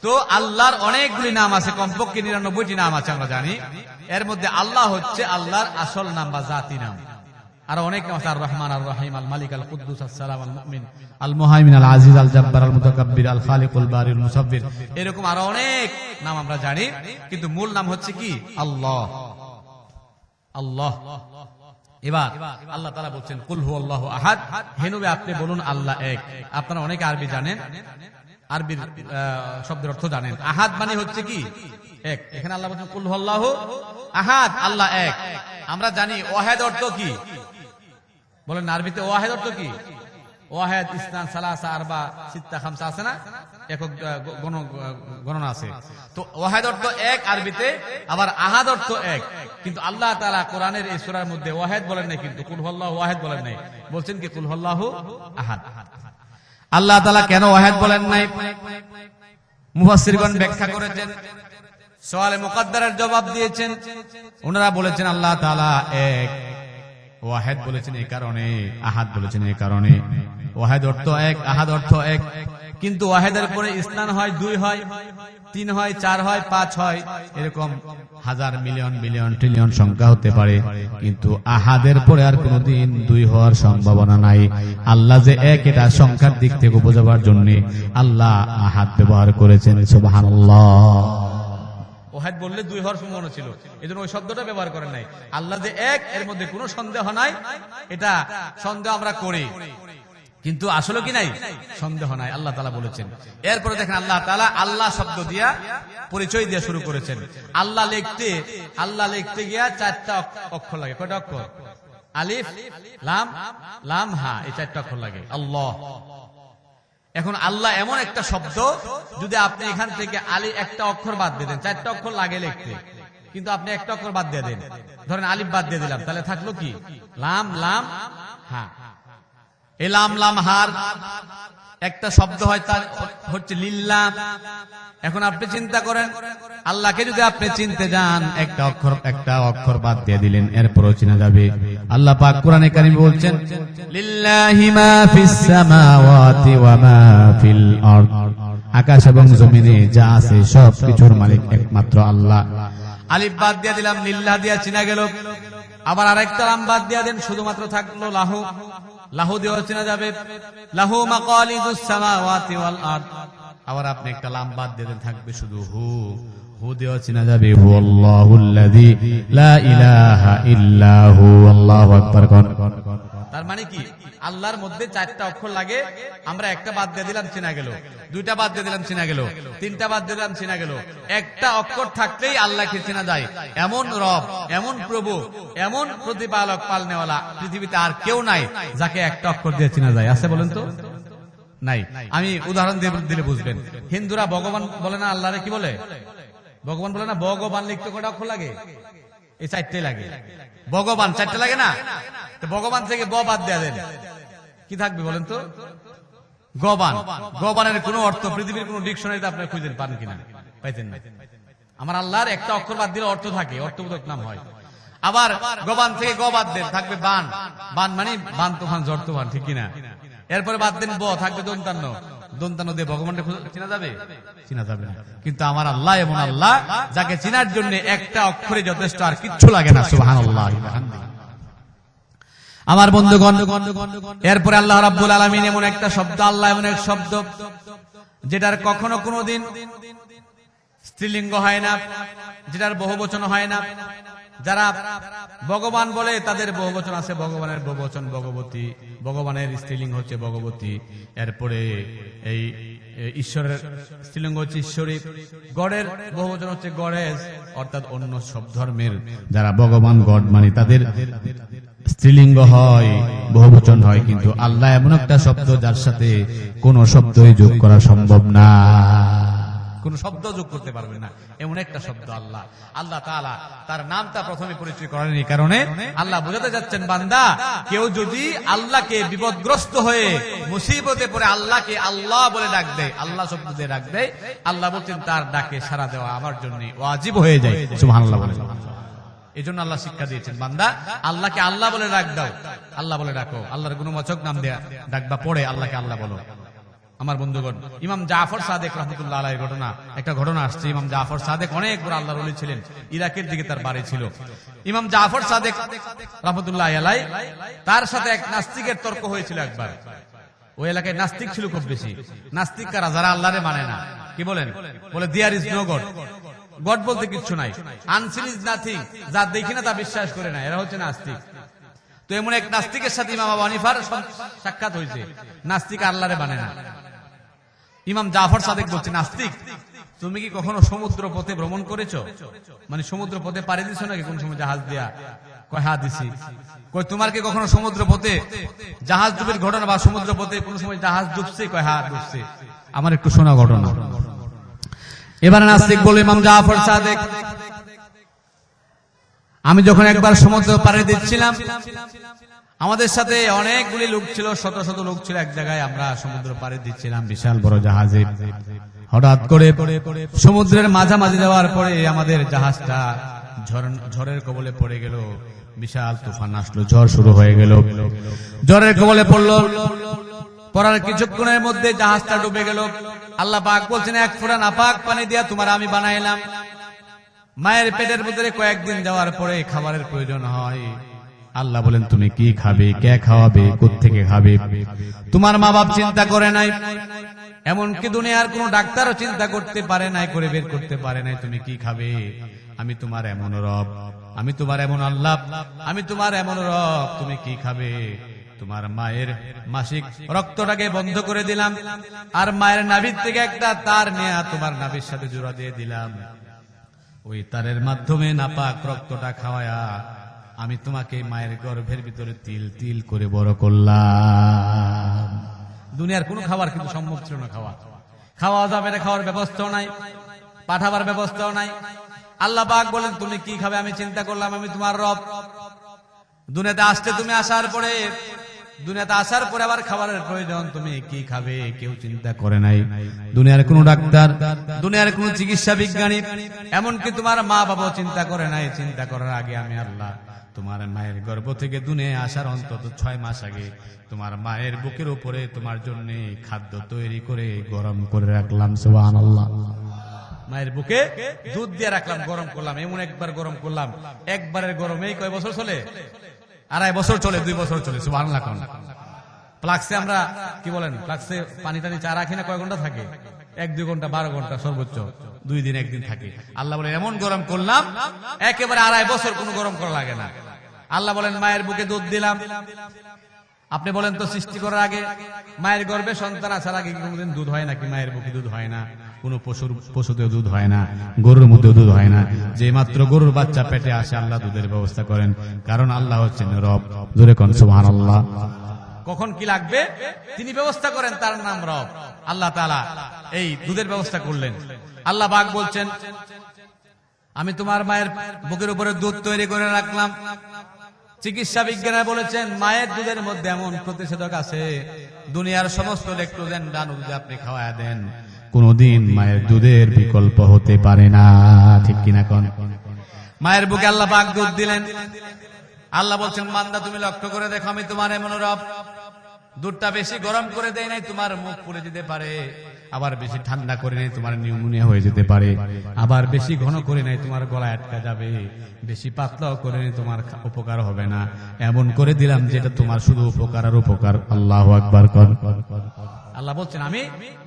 [SPEAKER 1] তো আল্লাহর অনেকগুলি নাম আছে, কমপক্ষে 99টি নাম আছে আমরা জানি। এর মধ্যে আল্লাহ হচ্ছে আল্লাহর আসল নাম বা জাতি নাম। আর অনেক নাম আছে, আর রহমান, আর রহিম, আল মালিক, আল কুদ্দুস, আস সালাম, আল মুমিন, আল মুহাইমিন, আল আজিজ, আল জব্বার, আল মুতাকাব্বির, আল খালিকুল বারিউল মুসাব্বির, এরকম আরো অনেক নাম আমরা জানি, কিন্তু মূল নাম হচ্ছে কি? আল্লাহ। আল্লাহ। এবার আল্লাহ তাআলা বলছেন কুল হুয়াল্লাহু আহাদ, হে নবী আপনি বলুন আল্লাহ এক। আপনারা অনেকে আরবি জানেন, আরবির শব্দের অর্থ জানেন। আহাদ মানে হচ্ছে কি? এক। এখানে আল্লাহ বলছেন কুল হুয়াল্লাহু আহাদ, আল্লাহ এক। আমরা জানি ওয়াহিদ অর্থ কি? বলেন আরবিতে ওয়াহিদ অর্থ কি? ওয়াহিদ ইসনান সালাসা আরবা সিত্তা খামসা আছে না, একক গণনা আছে। তো ওয়াহিদ অর্থ এক আরবিতে, আবার আহাদ অর্থ এক। কিন্তু আল্লাহ তাআলা কোরআনের এই সূরার মধ্যে ওয়াহিদ বলেন নাই, কিন্তু কুল হুয়াল্লাহু ওয়াহিদ বলেন নাই, বলছেন কি কুল হুয়াল্লাহু আহাদ। আল্লাহ তাআলা কেন ওয়াহিদ বলেন নাই? মুফাসসিরগণ ব্যাখ্যা করেছেন, সওয়ালে মুকদ্দারের জবাব দিয়েছেন। ওনারা বলেছেন আল্লাহ তাআলা এক, ওয়াহিদ বলেছেন এই কারণে, আহাদ বলেছেন এই কারণে। ওয়াহিদ অর্থ এক, আহাদ অর্থ এক, কিন্তু ওয়াহিদের পরে ইসনান হয়, 2 হয়, 3 হয়, 4 হয়, 5 হয়, এরকম হাজার, মিলিয়ন, বিলিয়ন, ট্রিলিয়ন সংখ্যা হতে পারে, কিন্তু আহাদের পরে আর কোনদিন 2 হওয়ার সম্ভাবনা নাই। আল্লাহ যে এক, এটা সংখ্যার দিক থেকে বোঝাবার জন্য আল্লাহ আহাদ ব্যবহার করেছেন। সুবহানাল্লাহ। ওয়াহিদ বললে দুই হওয়ার সম্ভাবনা ছিল, এজন্য ওই শব্দটা ব্যবহার করেন নাই। আল্লাহ যে এক, এর মধ্যে কোনো সন্দেহ নাই, এটা সন্দেহ আমরা করি, কিন্তু আসলে কি নাই, সন্দেহ নাই, আল্লাহ তাআলা বলেছেন। এরপরে দেখেন আল্লাহ তাআলা আল্লাহ শব্দ দিয়া পরিচয় দিয়ে শুরু করেছেন। আল্লাহ লিখতে গিয়া 4টা অক্ষর লাগে। কয়টা অক্ষর? আলিফ লাম লাম হা, এই 4টা অক্ষর লাগে। আল্লাহ। এখন আল্লাহ এমন একটা শব্দ, যদি আপনি এখান থেকে একটা অক্ষর বাদ দিয়ে দেন, 4টা অক্ষর লাগে লিখতে, কিন্তু আপনি একটা অক্ষর বাদ দিয়ে দেন, ধরেন আলিফ বাদ দিয়ে দিলাম, তাহলে থাকলো কি? লাম লাম হা। এই লাম লাম হার একটা শব্দ হয়, তার হচ্ছে লিল্লাহ। এখন আপনি চিন্তা করেন, আল্লাহকে যদি আপনি চিনতে যান, একটা অক্ষর বাদ দিয়ে দিলেন, এরপরও চেনা যাবে। আল্লাহ পাক কোরআনে কারিমে বলছেন, লিল্লাহি মা ফিস সামাওয়াতি ওয়া মা ফিল আরদ, আকাশ এবং জমিনে যা আছে সব কিছুর মালিক একমাত্র আল্লাহ। আলিফ বাদ দিয়ে দিলাম, লিল্লাহ দিয়া চেনা গেল। আবার আরেকটা লাম বাদ দিয়ে দেন, শুধুমাত্র থাকলো লাহু, লাহু দিয়েও চেনা যাবে। লাহু মাকালিদুস সামাওয়াতি ওয়াল আরদ। আবার আপনি একটা লাম বাদ দিয়ে দেন, থাকবে শুধু হু, হু দিয়েও চেনা যাবে। হুয়াল্লাহুল্লাযী লা ইলাহা ইল্লা হু। আল্লাহু আকবার। তার মানে কি? আল্লাহর মধ্যে 4টা অক্ষর লাগে, আমরা একটা বাদ দিয়ে দিলাম, চেনা গেল। 2টা বাদ দিয়ে দিলাম, চেনা গেল। 3টা বাদ দিয়ে দিলাম, চেনা গেল। একটা অক্ষর থাকলেই আল্লাহকে চেনা যায়। এমন রব, এমন প্রভু, এমন প্রতিপালক, পালনেওয়ালা পৃথিবীতে আর কেউ নাই যাকে একটা অক্ষর দিয়ে চেনা যায়। আছে বলেন তো? নাই। আমি উদাহরণ দিলে বুঝবেন। হিন্দুরা ভগবান বলে না, আল্লাহরে কি বলে? ভগবান বলে না। ভগবান লিখতে কয়টা অক্ষর লাগে? এই 4টাই লাগে। ভগবান 4টা লাগে না? তো ভগবান থেকে ব বাদ দেয়া দেন, কি থাকবে বলেন তো? গবান। গবানের কোন অর্থ পৃথিবীর কোন ডিকশনারিতে আপনি খুঁজে পান কিনা? পাইতেন না। আমার আল্লাহর একটা অক্ষর বাদ দিলে অর্থ থাকে, অর্থবোধক নাম হয়। আবার গবান থেকে গ বাদ দেন, থাকবে বান। বান মানে বান তুফান, ঝড় তুফান, ঠিক কিনা? এরপরে বাদ দেন ব, থাকবে দন্তান্ন। দন্তান্ন দিয়ে ভগবানকে চেনা যাবে? চেনা যাবে না। কিন্তু আমার আল্লাহ এমন আল্লাহ, যাকে চেনার জন্য একটা অক্ষরে যথেষ্ট, আর কিচ্ছু লাগে না। সুবহানাল্লাহ। আমার বন্ধুগণ, এরপরে আল্লাহ রাব্বুল আলামিন এমন একটা শব্দ, আল্লাহ এমন এক শব্দ যেটার কখনো কোনোদিন স্ত্রীলিঙ্গ হয় না, যেটার বহুবচন হয় না। যারা ভগবান বলে তাদের বহুবচন আছে, ভগবানের বহুবচন ভগবতী, ভগবানের স্ত্রীলিঙ্গ হচ্ছে ভগবতী। এরপরে এই ঈশ্বরের স্ত্রীলিঙ্গ হচ্ছে ঈশ্বরী। গডের বহুবচন হচ্ছে গডেস, অর্থাৎ অন্য সব ধর্মের যারা ভগবান গড মানে তাদের স্ত্রীলিঙ্গ হয়, বহুবচন হয়। কিন্তু আল্লাহ এমন একটা শব্দ যার সাথে কোন শব্দই যোগ করা সম্ভব না, কোন শব্দ যোগ করতে পারবে না, এমন একটা শব্দ আল্লাহ। আল্লাহ তাআলা তার নামটা প্রথমে পরিচয় করেন, এই কারণে আল্লাহ বোঝাতে যাচ্ছেন, বান্দা কেউ যদি আল্লাহকে বিপদগ্রস্ত হয়ে মুসিবতে পড়ে আল্লাহকে আল্লাহ বলে ডাক দেয়, আল্লাহ শব্দ দিয়ে ডাক দেয়, আল্লাহ বলছেন তার ডাকে সাড়া দেওয়া আমার জন্য ওয়াজিব হয়ে যায়। সুবহানাল্লাহ বলে। এই জন্য আল্লাহ শিক্ষা দিয়েছেন, বান্দা আল্লাহকে আল্লাহ বলে ডাক দাও, আল্লাহ বলে ডাকো, আল্লাহর গুণবাচক নাম দেয়া ডাকবা, পড়ে আল্লাহকে আল্লাহ বলো। আমার বন্ধুগণ, ইমাম জাফর সাদেক রাহমাতুল্লাহ আলাইহির একটা ঘটনা আসছে। ইমাম জাফর সাদেক অনেক বড় আল্লাহর ওলি ছিলেন, ইরাকের দিকে তার বাড়ি ছিল। ইমাম জাফর সাদেক রাহমাতুল্লাহ আলাইহি, তার সাথে এক নাস্তিকের তর্ক হয়েছিল একবার। ওই এলাকায় নাস্তিক ছিল খুব বেশি। নাস্তিক কারা? যারা আল্লাহরে মানে না। কি বলেন? বলে there is no God, God বলতে কিচ্ছু নাই, আনসিন ইজ নাথিং, যা দেখি না তা বিশ্বাস করে না, এরা হচ্ছে নাস্তিক। তো এমন এক নাস্তিকের সাথে ইমাম আবু হানিফার সাক্ষাৎ হয়েছে। নাস্তিক আল্লাহরে মানে না। ইমাম জাফর সাদেক বলছে, নাস্তিক তুমি কি কখনো সমুদ্র পথে ভ্রমণ করেছো? মানে সমুদ্র পথে পাড়ি দিছো নাকি কোন সময় জাহাজ দিয়া? কয় হ্যাঁ দিছি। কয় তোমার কি কখনো সমুদ্র পথে জাহাজ ডুবের ঘটনা বা সমুদ্র পথে কোন সময় জাহাজ ডুবছে? কয় হ্যাঁ ডুবছে। আমার একটু শোনা ঘটনা। এবার নাস্তিক বলে, ইমাম জাফর সাদেক, আমি যখন একবার সমুদ্র পাড়ি দিচ্ছিলাম, আমাদের সাথে অনেকগুলি লোক ছিল, শত শত লোক ছিল এক জায়গায়, আমরা সমুদ্র পাড়ি দিচ্ছিলাম বিশাল বড় জাহাজে। হঠাৎ করে সমুদ্রের মাঝামাঝি যাওয়ার পরে আমাদের জাহাজটা ঝড়ের কবলে পড়ে গেল। বিশাল তুফান আসলো, ঝড় শুরু হয়ে গেল। ঝড়ের কবলে পড়লো, পড়ার কিছুক্ষণের মধ্যে জাহাজটা ডুবে গেল। আল্লাহ পাক বলছেন, এক ফোঁটা নাপাক পানি দিয়া তোমার আমি বানাইলাম। মায়ের পেটের ভিতরে কয়েকদিন যাওয়ার পরে খাবারের প্রয়োজন হয়। আল্লাহ বলেন, তুমি কি খাবে, কে খাওয়াবে, কোত্থেকে খাবে? তোমার মা বাপ চিন্তা করে নাই। এমনকি দুনিয়ার কোন ডাক্তারও চিন্তা করতে পারে নাই, করে বের করতে পারে নাই তুমি কি খাবে। আমি তোমার এমন রব, আমি তোমার এমন আল্লাহ, আমি তোমার এমন রব, তুমি কি খাবে। তোমার মায়ের মাসিক রক্তটাকে বন্ধ করে দিলাম, আর মায়ের নাভির থেকে একটা তার নিয়ে তোমার নাভির সাথে জোড়া দিয়ে দিলাম। ওই তারের মাধ্যমে নাপাক রক্তটা খাওয়ায়া আমি তোমাকে মায়ের গর্ভের ভিতরে তিল তিল করে বড় করলাম। দুনিয়ার কোন খাবার কিন্তু সম্ভব ছিল না খাওয়া যাবে না, খাওয়ার ব্যবস্থাও নাই, পাঠাবার ব্যবস্থাও নাই। আল্লাহ পাক বলেন তুমি কি খাবে। আমি চিন্তা করলাম আমি তোমার রব। দুনিয়াতে আসতে তুমি আসার পরে আবার খাবারের প্রয়োজন, তুমি কি খাবে কেউ চিন্তা করে নাই। দুনিয়ার কোন ডাক্তার, দুনিয়ার কোন চিকিৎসা বিজ্ঞানী, এমনকি তোমার মা বাবাও চিন্তা করে নাই। চিন্তা করার আগে আমি আল্লাহ তোমার মায়ের গর্ভ থেকে দুনিয়ায় আসার অন্তত 6 মাস আগে তোমার মায়ের বুকের উপরে তোমার জন্য খাদ্য তৈরি করে গরম করে রাখলাম। সুবহানাল্লাহ। মায়ের বুকে দুধ দিয়ে রাখলাম, গরম করলাম। এমন একবার গরম করলাম, একবারের গরমেই কয় বছর চলে? 2.5 বছর চলে, 2 বছর চলে। সুবহানাল্লাহ। ফ্লাক্সে আমরা কি বলেন, ফ্লাক্সে পানি টানি চা রাখি না, কয় ঘন্টা থাকে? 1-2 ঘন্টা, 12 ঘন্টা সর্বোচ্চ, 2 দিন 1 দিন থাকে। আল্লাহ বলেন এমন গরম করলাম একেবারে 2.5 বছর কোনো গরম করা লাগে না। আল্লাহ বলেন মায়ের বুকে দুধ দিলাম। আপনি বলেন তো সৃষ্টি করার আগে মায়ের গর্ভে সন্তান আসার আগে কোনদিন দুধ হয় নাকি? মায়ের বুকে দুধ হয় না, কোন পশুতেও দুধ হয় না, গরুর মধ্যেও দুধ হয় না। যে মাত্র গরুর বাচ্চা পেটে আসে আল্লাহ দুধের ব্যবস্থা করেন, কারণ আল্লাহ হচ্ছেন রব। জোরে কোন সুবহানাল্লাহ। কখন কি লাগবে তিনি ব্যবস্থা করেন, তার নাম রব। আল্লাহ তাআলা এই দুধের ব্যবস্থা করলেন। আল্লাহ পাক বলছেন আমি তোমার মায়ের বুকের উপরে দুধ তৈরি করে রাখলাম। চিকিৎসা বিজ্ঞানীরা বলেছেন মায়ের দুধের মধ্যে এমন প্রতিষেধক আছে, দুনিয়ার সমস্ত ল্যাকটোজেন ডান যদি আপনি খাওয়ায় দেন কোনদিন মায়ের দুধের বিকল্প হতে পারে না। ঠিক কিনা কোন? মায়ের বুকে আল্লাহ পাক দুধ দিলেন। আল্লাহ বলছেন বান্দা তুমি লক্ষ্য করে দেখো আমি তোমার এমন রব, দুধটা বেশি গরম করে দেয় নাই, তোমার মুখ পুড়ে যেতে পারে। আবার বেশি ঠান্ডা করে নাই, তোমার নিউমোনিয়া হয়ে যেতে পারে। আবার বেশি ঘন করে নাই, তোমার গলা আটকা যাবে। বেশি পাতলাও করে নাই, তোমার উপকার হবে না। এমন করে দিলাম যেটা তোমার শুধু উপকার আর উপকার। আল্লাহু আকবার। আল্লাহ বলছেন আমি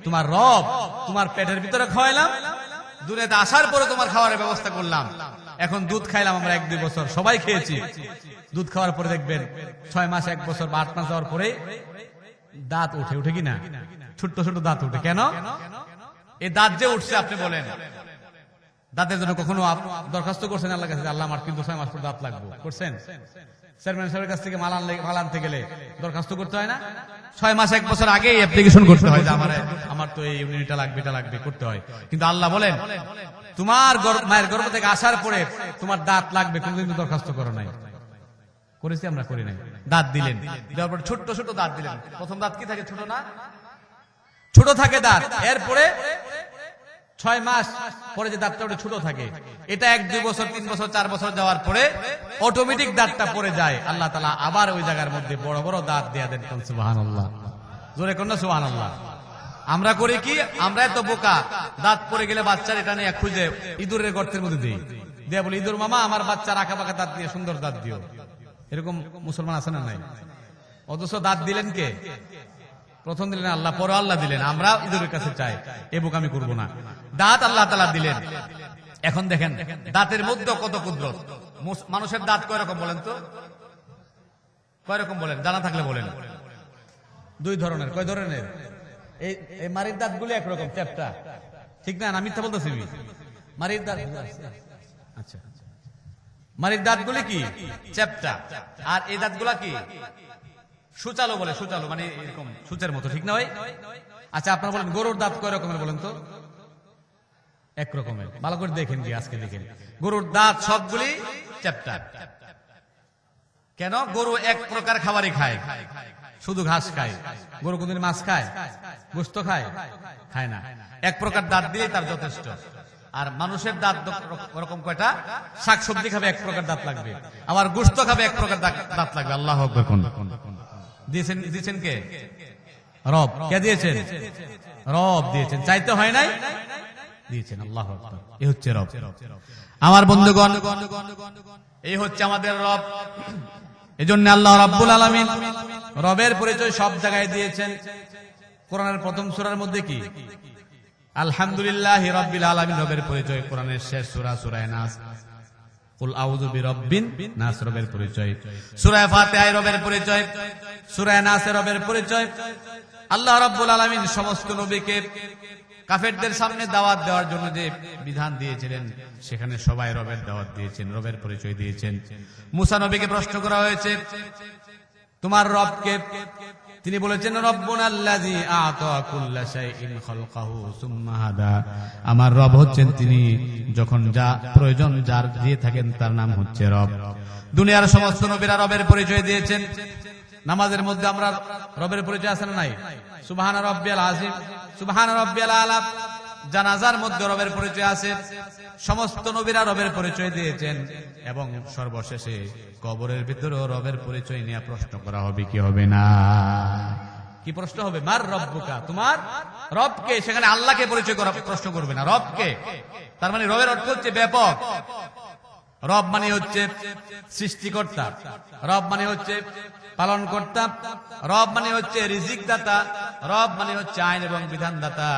[SPEAKER 1] তোমার রব, তোমার পেটের ভিতরে খাওয়াইলাম, দুনিয়াতে আসার পরে তোমার খাওয়ার ব্যবস্থা করলাম। এখন দুধ খাইলাম আমরা 1-2 বছর, সবাই খেয়েছি। দুধ খাওয়ার পরে দেখবেন 6 মাস, 1 বছর বা 8 মাস যাওয়ার পরে দাঁত উঠে কিনা? ছোট্ট ছোট দাঁত উঠে। কেন এই দাঁত যে উঠছে আপনি বলেন, দাঁতের জন্য কখনো দরখাস্ত করছেন আল্লাহর কাছে? আল্লাহ আমার কিন্তু 6 মাস পর দাঁত লাগবে, করছেন? চেয়ারম্যান সাহেবের কাছ থেকে মাল আনতে গেলে দরখাস্ত করতে হয় না? 6 মাস 1 বছর আগেই অ্যাপ্লিকেশন করতে হয় যে আমার তো এই ইউনিটটা লাগবে, এটা লাগবে, করতে হয়। কিন্তু আল্লাহ বলেন তোমার মায়ের গর্ভ থেকে আসার পরে তোমার দাঁত লাগবে, কোনদিন দরখাস্ত করো নাই। করেছি আমরা? করি নাই। দাঁত দিলেন, দেওয়ার পরে ছোট্ট ছোট দাঁত দিলেন। প্রথম দাঁত কি থাকে? ছোট না? ছোট থাকে দাঁত। এরপরে 6 মাস পরে যে দাঁতটা ওটা ছোট থাকে, এটা 1-2 বছর, 3 বছর, 4 বছর যাওয়ার পরে অটোমেটিক দাঁতটা পড়ে যায়। আল্লাহ তাআলা আবার ওই জায়গার মধ্যে বড় বড় দাঁত দিয়ে দেন। সুবহানাল্লাহ। জোরে কোন সুবহানাল্লাহ। আমরা করি কি? আমরা এত বোকা, দাঁত পড়ে গেলে বাচ্চার এটা নিয়ে খুঁজে ইঁদুরের গর্তের মধ্যে দিই, দিয়ে বলি ইঁদুর মামা আমার বাচ্চার আঁকা বাঁকা দাঁত দিয়ে সুন্দর দাঁত দিও। এরকম মুসলমান আছে না নাই? অথচ দাঁত দিলেন কে? প্রথম দিলেন আল্লাহ, পরে আল্লাহ দিলেন। আমরা ইঁদুরের কাছে চাই, এ বোকামি করবো না। দাঁত আল্লাহ তাআলা দিলেন। এখন দেখেন দাঁতের মধ্যে কত কুদরত। মানুষের দাঁত কয় রকম বলেন তো? কয় রকম বলেন? জানা থাকলে বলেন। 2 ধরনের। কয় ধরনের? এই মারির দাঁত গুলো একরকম, চ্যাপটা। ঠিক না? আমি মিথ্যা বলতেছি? মারির দাঁত, আচ্ছা, মারির দাঁত গুলি কি? চ্যাপটা। আর এই দাঁত গুলা কি? সুচালো বলে। সুচালো মানে এরকম সূচের মতো, ঠিক না ভাই? আচ্ছা আপনারা বলেন গরুর দাঁত কয় রকমের বলেন তো? 1 রকমের। ভালো করে দেখেন কি, আজকে দেখেন গরুর দাঁত সবগুলি চ্যাপটা। কেন? গরু 1 প্রকার খাবারই খায়, শুধু ঘাস খায়। গরু কোনদিন মাছ খায়? গোশত খায়? খায় না। 1 প্রকার দাঁত দিলেই তার যথেষ্ট। আর মানুষের দাঁত ওরকম কয়টা? শাকসবজি খাবে 1 প্রকার দাঁত লাগবে, আবার গোশত খাবে 1 প্রকার দাঁত লাগবে। আল্লাহু আকবার। দিয়েছেন কে? রব। কে দিয়েছেন? রব দিয়েছেন। চাইতে হয় নাই, দিয়েছেন। আল্লাহু আকবার। এই হচ্ছে রব। আমার বন্ধুগণ, এই হচ্ছে আমাদের রব। এজন্য আল্লাহ রাব্বুল আলামিন রবের পরিচয় সব জায়গায় দিয়েছেন। কোরআনের প্রথম সূরার মধ্যে কি? আলহামদুলিল্লাহি রাব্বিল আলামিন রবের পরিচয়। কোরআনের শেষ সূরা সূরা নাস। কুল আউযু বিরাব্বিন নাস রবের পরিচয়। সূরা ফাতিহায় রবের পরিচয়। সূরা নাসে রবের পরিচয়। আল্লাহ রাব্বুল আলামিন সমস্ত নবীকে কাফেরদের সামনে দাওয়াত দেওয়ার জন্য যে বিধান দিয়েছিলেন সেখানে সবাই রবের দাওয়াত দিয়েছেন, রবের পরিচয় দিয়েছেন। মুসা নবীকে প্রশ্ন করা হয়েছে তোমার রবকে? তিনি বলেছেন রব্বুনাল্লাযী আ'তা কুল্লা শাইইন খালকাহু সুম্মা হাদা। আমার রব হচ্ছেন তিনি, যখন যা প্রয়োজন যার দিয়ে থাকেন তার নাম হচ্ছে রব। দুনিয়ার সমস্ত নবীরা রবের পরিচয় দিয়েছেন। নামাজের মধ্যে আমরা রবের পরিচয় আছে না নাই? সুবহান রাব্বিয়াল আযীম, সুবহান রাব্বিয়াল আলা। জানাজার মধ্যে রবের পরিচয় আছে। সমস্ত নবীরা রবের পরিচয় দিয়েছেন এবং সর্বশেষে কবরের ভিতরেও রবের পরিচয় নিয়ে প্রশ্ন করা হবে কি হবে না? কি প্রশ্ন হবে? মার রব্বুকা, তোমার রবকে। সেখানে আল্লাহকে পরিচয় করা প্রশ্ন করবে না, রবকে। তার মানে রবের অর্থ হচ্ছে ব্যাপক। রব মানে হচ্ছে সৃষ্টিকর্তা, রব মানে হচ্ছে পালনকর্তা, রব মানে হচ্ছে রিজিক দাতা, রব মানে হচ্ছে আইন এবং বিধান দাতা।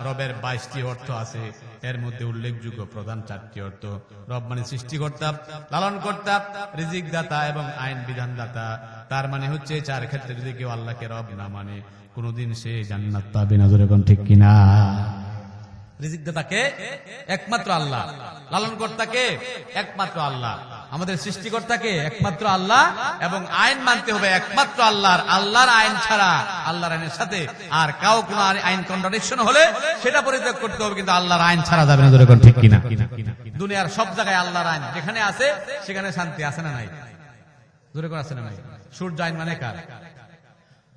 [SPEAKER 1] রবের 22টি অর্থ আছে, এর মধ্যে উল্লেখযোগ্য প্রধান 4টি অর্থ। রব মানে সৃষ্টিকর্তা, লালনকর্তা, রিজিক দাতা এবং আইন বিধান দাতা। তার মানে হচ্ছে 4 ক্ষেত্রে যদি কেউ আল্লাহকে রব না মানে কোনদিন সে জান্নাত পাবে না। জোরে কোন ঠিক কিনা? রিজিক দাতাকে একমাত্র আল্লাহ, লালনকর্তাকে একমাত্র আল্লাহ, আমাদের সৃষ্টিকর্তাকে একমাত্র আল্লাহ, এবং আইন মানতে হবে একমাত্র আল্লাহর। আল্লাহর আইন ছাড়া, আল্লাহর আইনের সাথে আর কাউ কোন আইন কন্ট্রাডিকশন হলে সেটা পরিত্যাগ করতে হবে, কিন্তু আল্লাহর আইন ছাড়া যাবে না। জোরে কোন ঠিক কিনা? দুনিয়ার সব জায়গায় আল্লাহর আইন যেখানে আছে সেখানে শান্তি আছে না নাই? জোরে কোন আছে না নাই? সূর্য আইন মানে কার?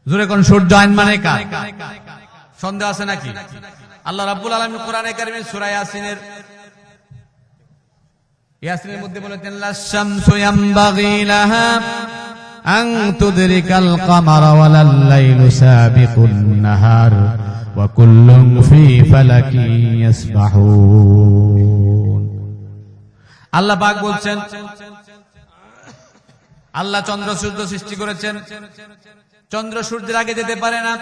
[SPEAKER 1] জোরে কোন সূর্য আইন মানে কার? সন্দেহ আছে নাকি? আল্লাহ রাব্বুল আলামিন কোরআনে কারিমে সূরা ইয়াসিনের মধ্যে বলেছেন লাশ-শামসু ইয়ামবাগি লাহা আন তুদরিকাল কামারা ওয়ালাল লাইলু সাবিকুন নাহার ওয়া কুল্লুন ফি ফালাকি ইয়াসবাহুন। আল্লাহ পাক বলছেন, আল্লাহ চন্দ্র সূর্য সৃষ্টি করেছেন। চন্দ্র সূর্যের আগে যেতে পারে না,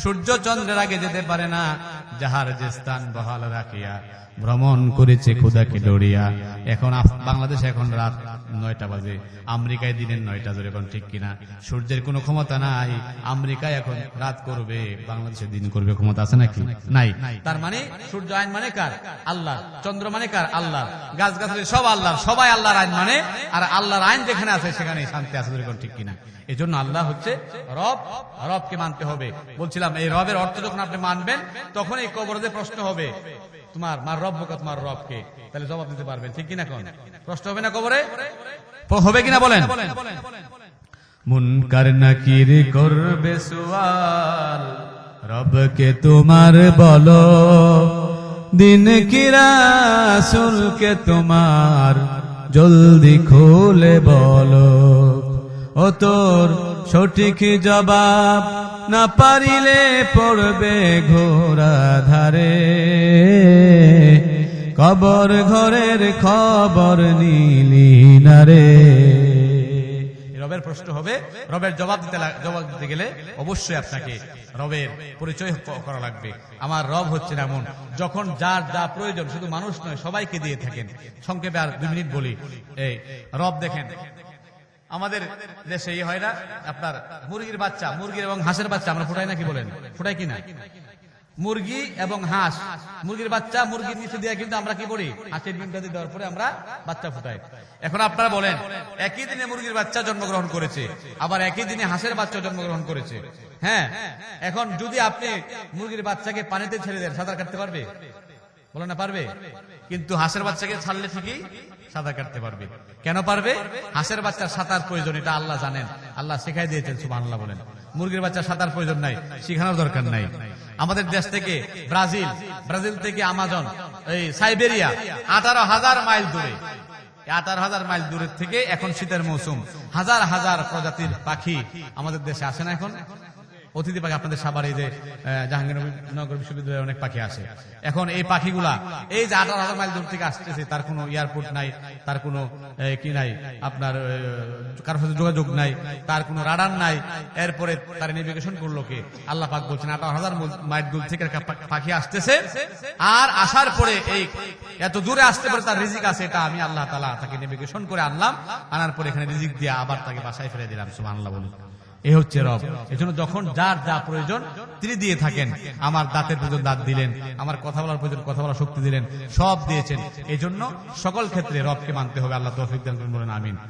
[SPEAKER 1] সূর্য চন্দ্রের আগে যেতে পারে না। যাহার যে স্থান বহাল রাখিয়া ভ্রমণ করেছে খোদাকে ডরিয়া। এখন বাংলাদেশে এখন রাত 9টা বাজে, আমেরিকায় দিনের 9টা। জোরে কোন ঠিক কিনা? সূর্যের কোনো ক্ষমতা নাই। আমেরিকায় এখন রাত করবে, বাংলাদেশে দিন করবে, ক্ষমতা আছে নাকি? নাই। তার মানে সূর্য আইন মানে কার? আল্লাহ। চন্দ্র মানে কার? আল্লাহ। গাছ গাছালি সব আল্লাহর, সবাই আল্লাহর আইন মানে। আর আল্লাহর আইন যেখানে আছে সেখানেই শান্তি আছে। জোরে কোন ঠিক কিনা? এই জন্য আল্লাহ হচ্ছে রব, রবকে মানতে হবে। বলছিলাম এই রবের অর্থ যখন আপনি মানবেন তখন এই কবরে প্রশ্ন হবে তোমার মার রব্বুকা, তোমার রবকে। তাহলে জবাব দিতে পারবেন, ঠিক কিনা? কোন প্রশ্ন হবে না কবরে? হবে কিনা বলেন?
[SPEAKER 2] মুনকার নাকির করবে সওয়াল, রবকে তোমার বলো। দিন কি রাসূলকে তোমার জলদি খুলে বলো। ও তোর সঠিক জবাব না পারিলে পড়বে ঘোরা ধারে। কবর ঘরের খবর নিলি না রে।
[SPEAKER 1] রবের প্রশ্ন হবে, রবের জবাব দিতে গেলে অবশ্যই আপনাকে রবের পরিচয় করা লাগবে। আমার রব হচ্ছে এমন, যখন যার যা প্রয়োজন শুধু মানুষ নয় সবাইকে দিয়ে থাকেন। সংক্ষেপে আর 2 মিনিট বলি। এই রব দেখেন, আমাদের দেশে হয় না আপনার মুরগির বাচ্চা, মুরগির এবং হাঁসের বাচ্চা আমরা ফুটাই নাকি বলেন? ফুটাই কিনা? মুরগি এবং হাঁস, মুরগির বাচ্চা মুরগির নিচে দিয়ে কিন্তু আমরা কি করি? হাঁসের ডিমটা দিয়ে দেওয়ার পরে আমরা বাচ্চা ফুটাই। এখন আপনারা বলেন, একই দিনে মুরগির বাচ্চা জন্মগ্রহণ করেছে, আবার একই দিনে হাঁসের বাচ্চা জন্মগ্রহণ করেছে। হ্যাঁ, এখন যদি আপনি মুরগির বাচ্চাকে পানিতে ছেড়ে দেন, সাঁতার কাটতে পারবে? বলো না পারবে। কিন্তু হাঁসের বাচ্চাকে ছাড়লে ঠিকই সাঁতার কাটতে পারবে। কেন পারবে? হাঁসের বাচ্চার সাঁতার প্রয়োজন, এটা আল্লাহ জানেন, আল্লাহ শেখাই দিয়েছেন। সুবহানাল্লাহ বলেন। মুরগির বাচ্চার সাঁতার প্রয়োজন নাই, শেখানোর দরকার নাই। আমাদের দেশ থেকে ব্রাজিল থেকে আমাজন, এই সাইবেরিয়া 18,000 মাইল দূরে, 18,000 মাইল দূরের থেকে এখন শীতের মৌসুম, হাজার হাজার প্রজাতির পাখি আমাদের দেশে আসে না এখন? অতিথি পাখি আপনাদের সাভারে এই যে জাহাঙ্গীরনগর বিশ্ববিদ্যালয়ে অনেক পাখি আসে। এখন এই পাখিগুলা এই যে 18,000 মাইল দূর থেকে আসতেছে, তার কোনো এয়ারপোর্ট নাই, তার কোনো কি নাই, আপনার কারোর সাথে যোগাযোগ নাই, তার কোনো রাডার নাই, এরপরে তার নেভিগেশন করলো কে? আল্লাহ পাক বলছেন 18,000 মাইল দূর থেকে একটা পাখি আসতেছে, আর আসার পরে এই এত দূরে আসতে পারে তার রিজিক আছে, এটা আমি আল্লাহ তাআলা তাকে নেভিগেশন করে আনলাম, আনার পরে এখানে রিজিক দিয়ে আবার তাকে বাসায় ফেলে দিলাম। সুবহানাল্লাহ বলুন। এই হচ্ছে রব। এজন্য যখন যার যা প্রয়োজন তিনি দিয়ে থাকেন। আমার দাঁতের প্রয়োজন দাঁত দিলেন, আমার কথা বলার প্রয়োজন কথা বলার শক্তি দিলেন, সব দিয়েছেন। এজন্য সকল ক্ষেত্রে রবকে মানতে হবে। আল্লাহ তৌফিক দান করুন, বলেন আমিন।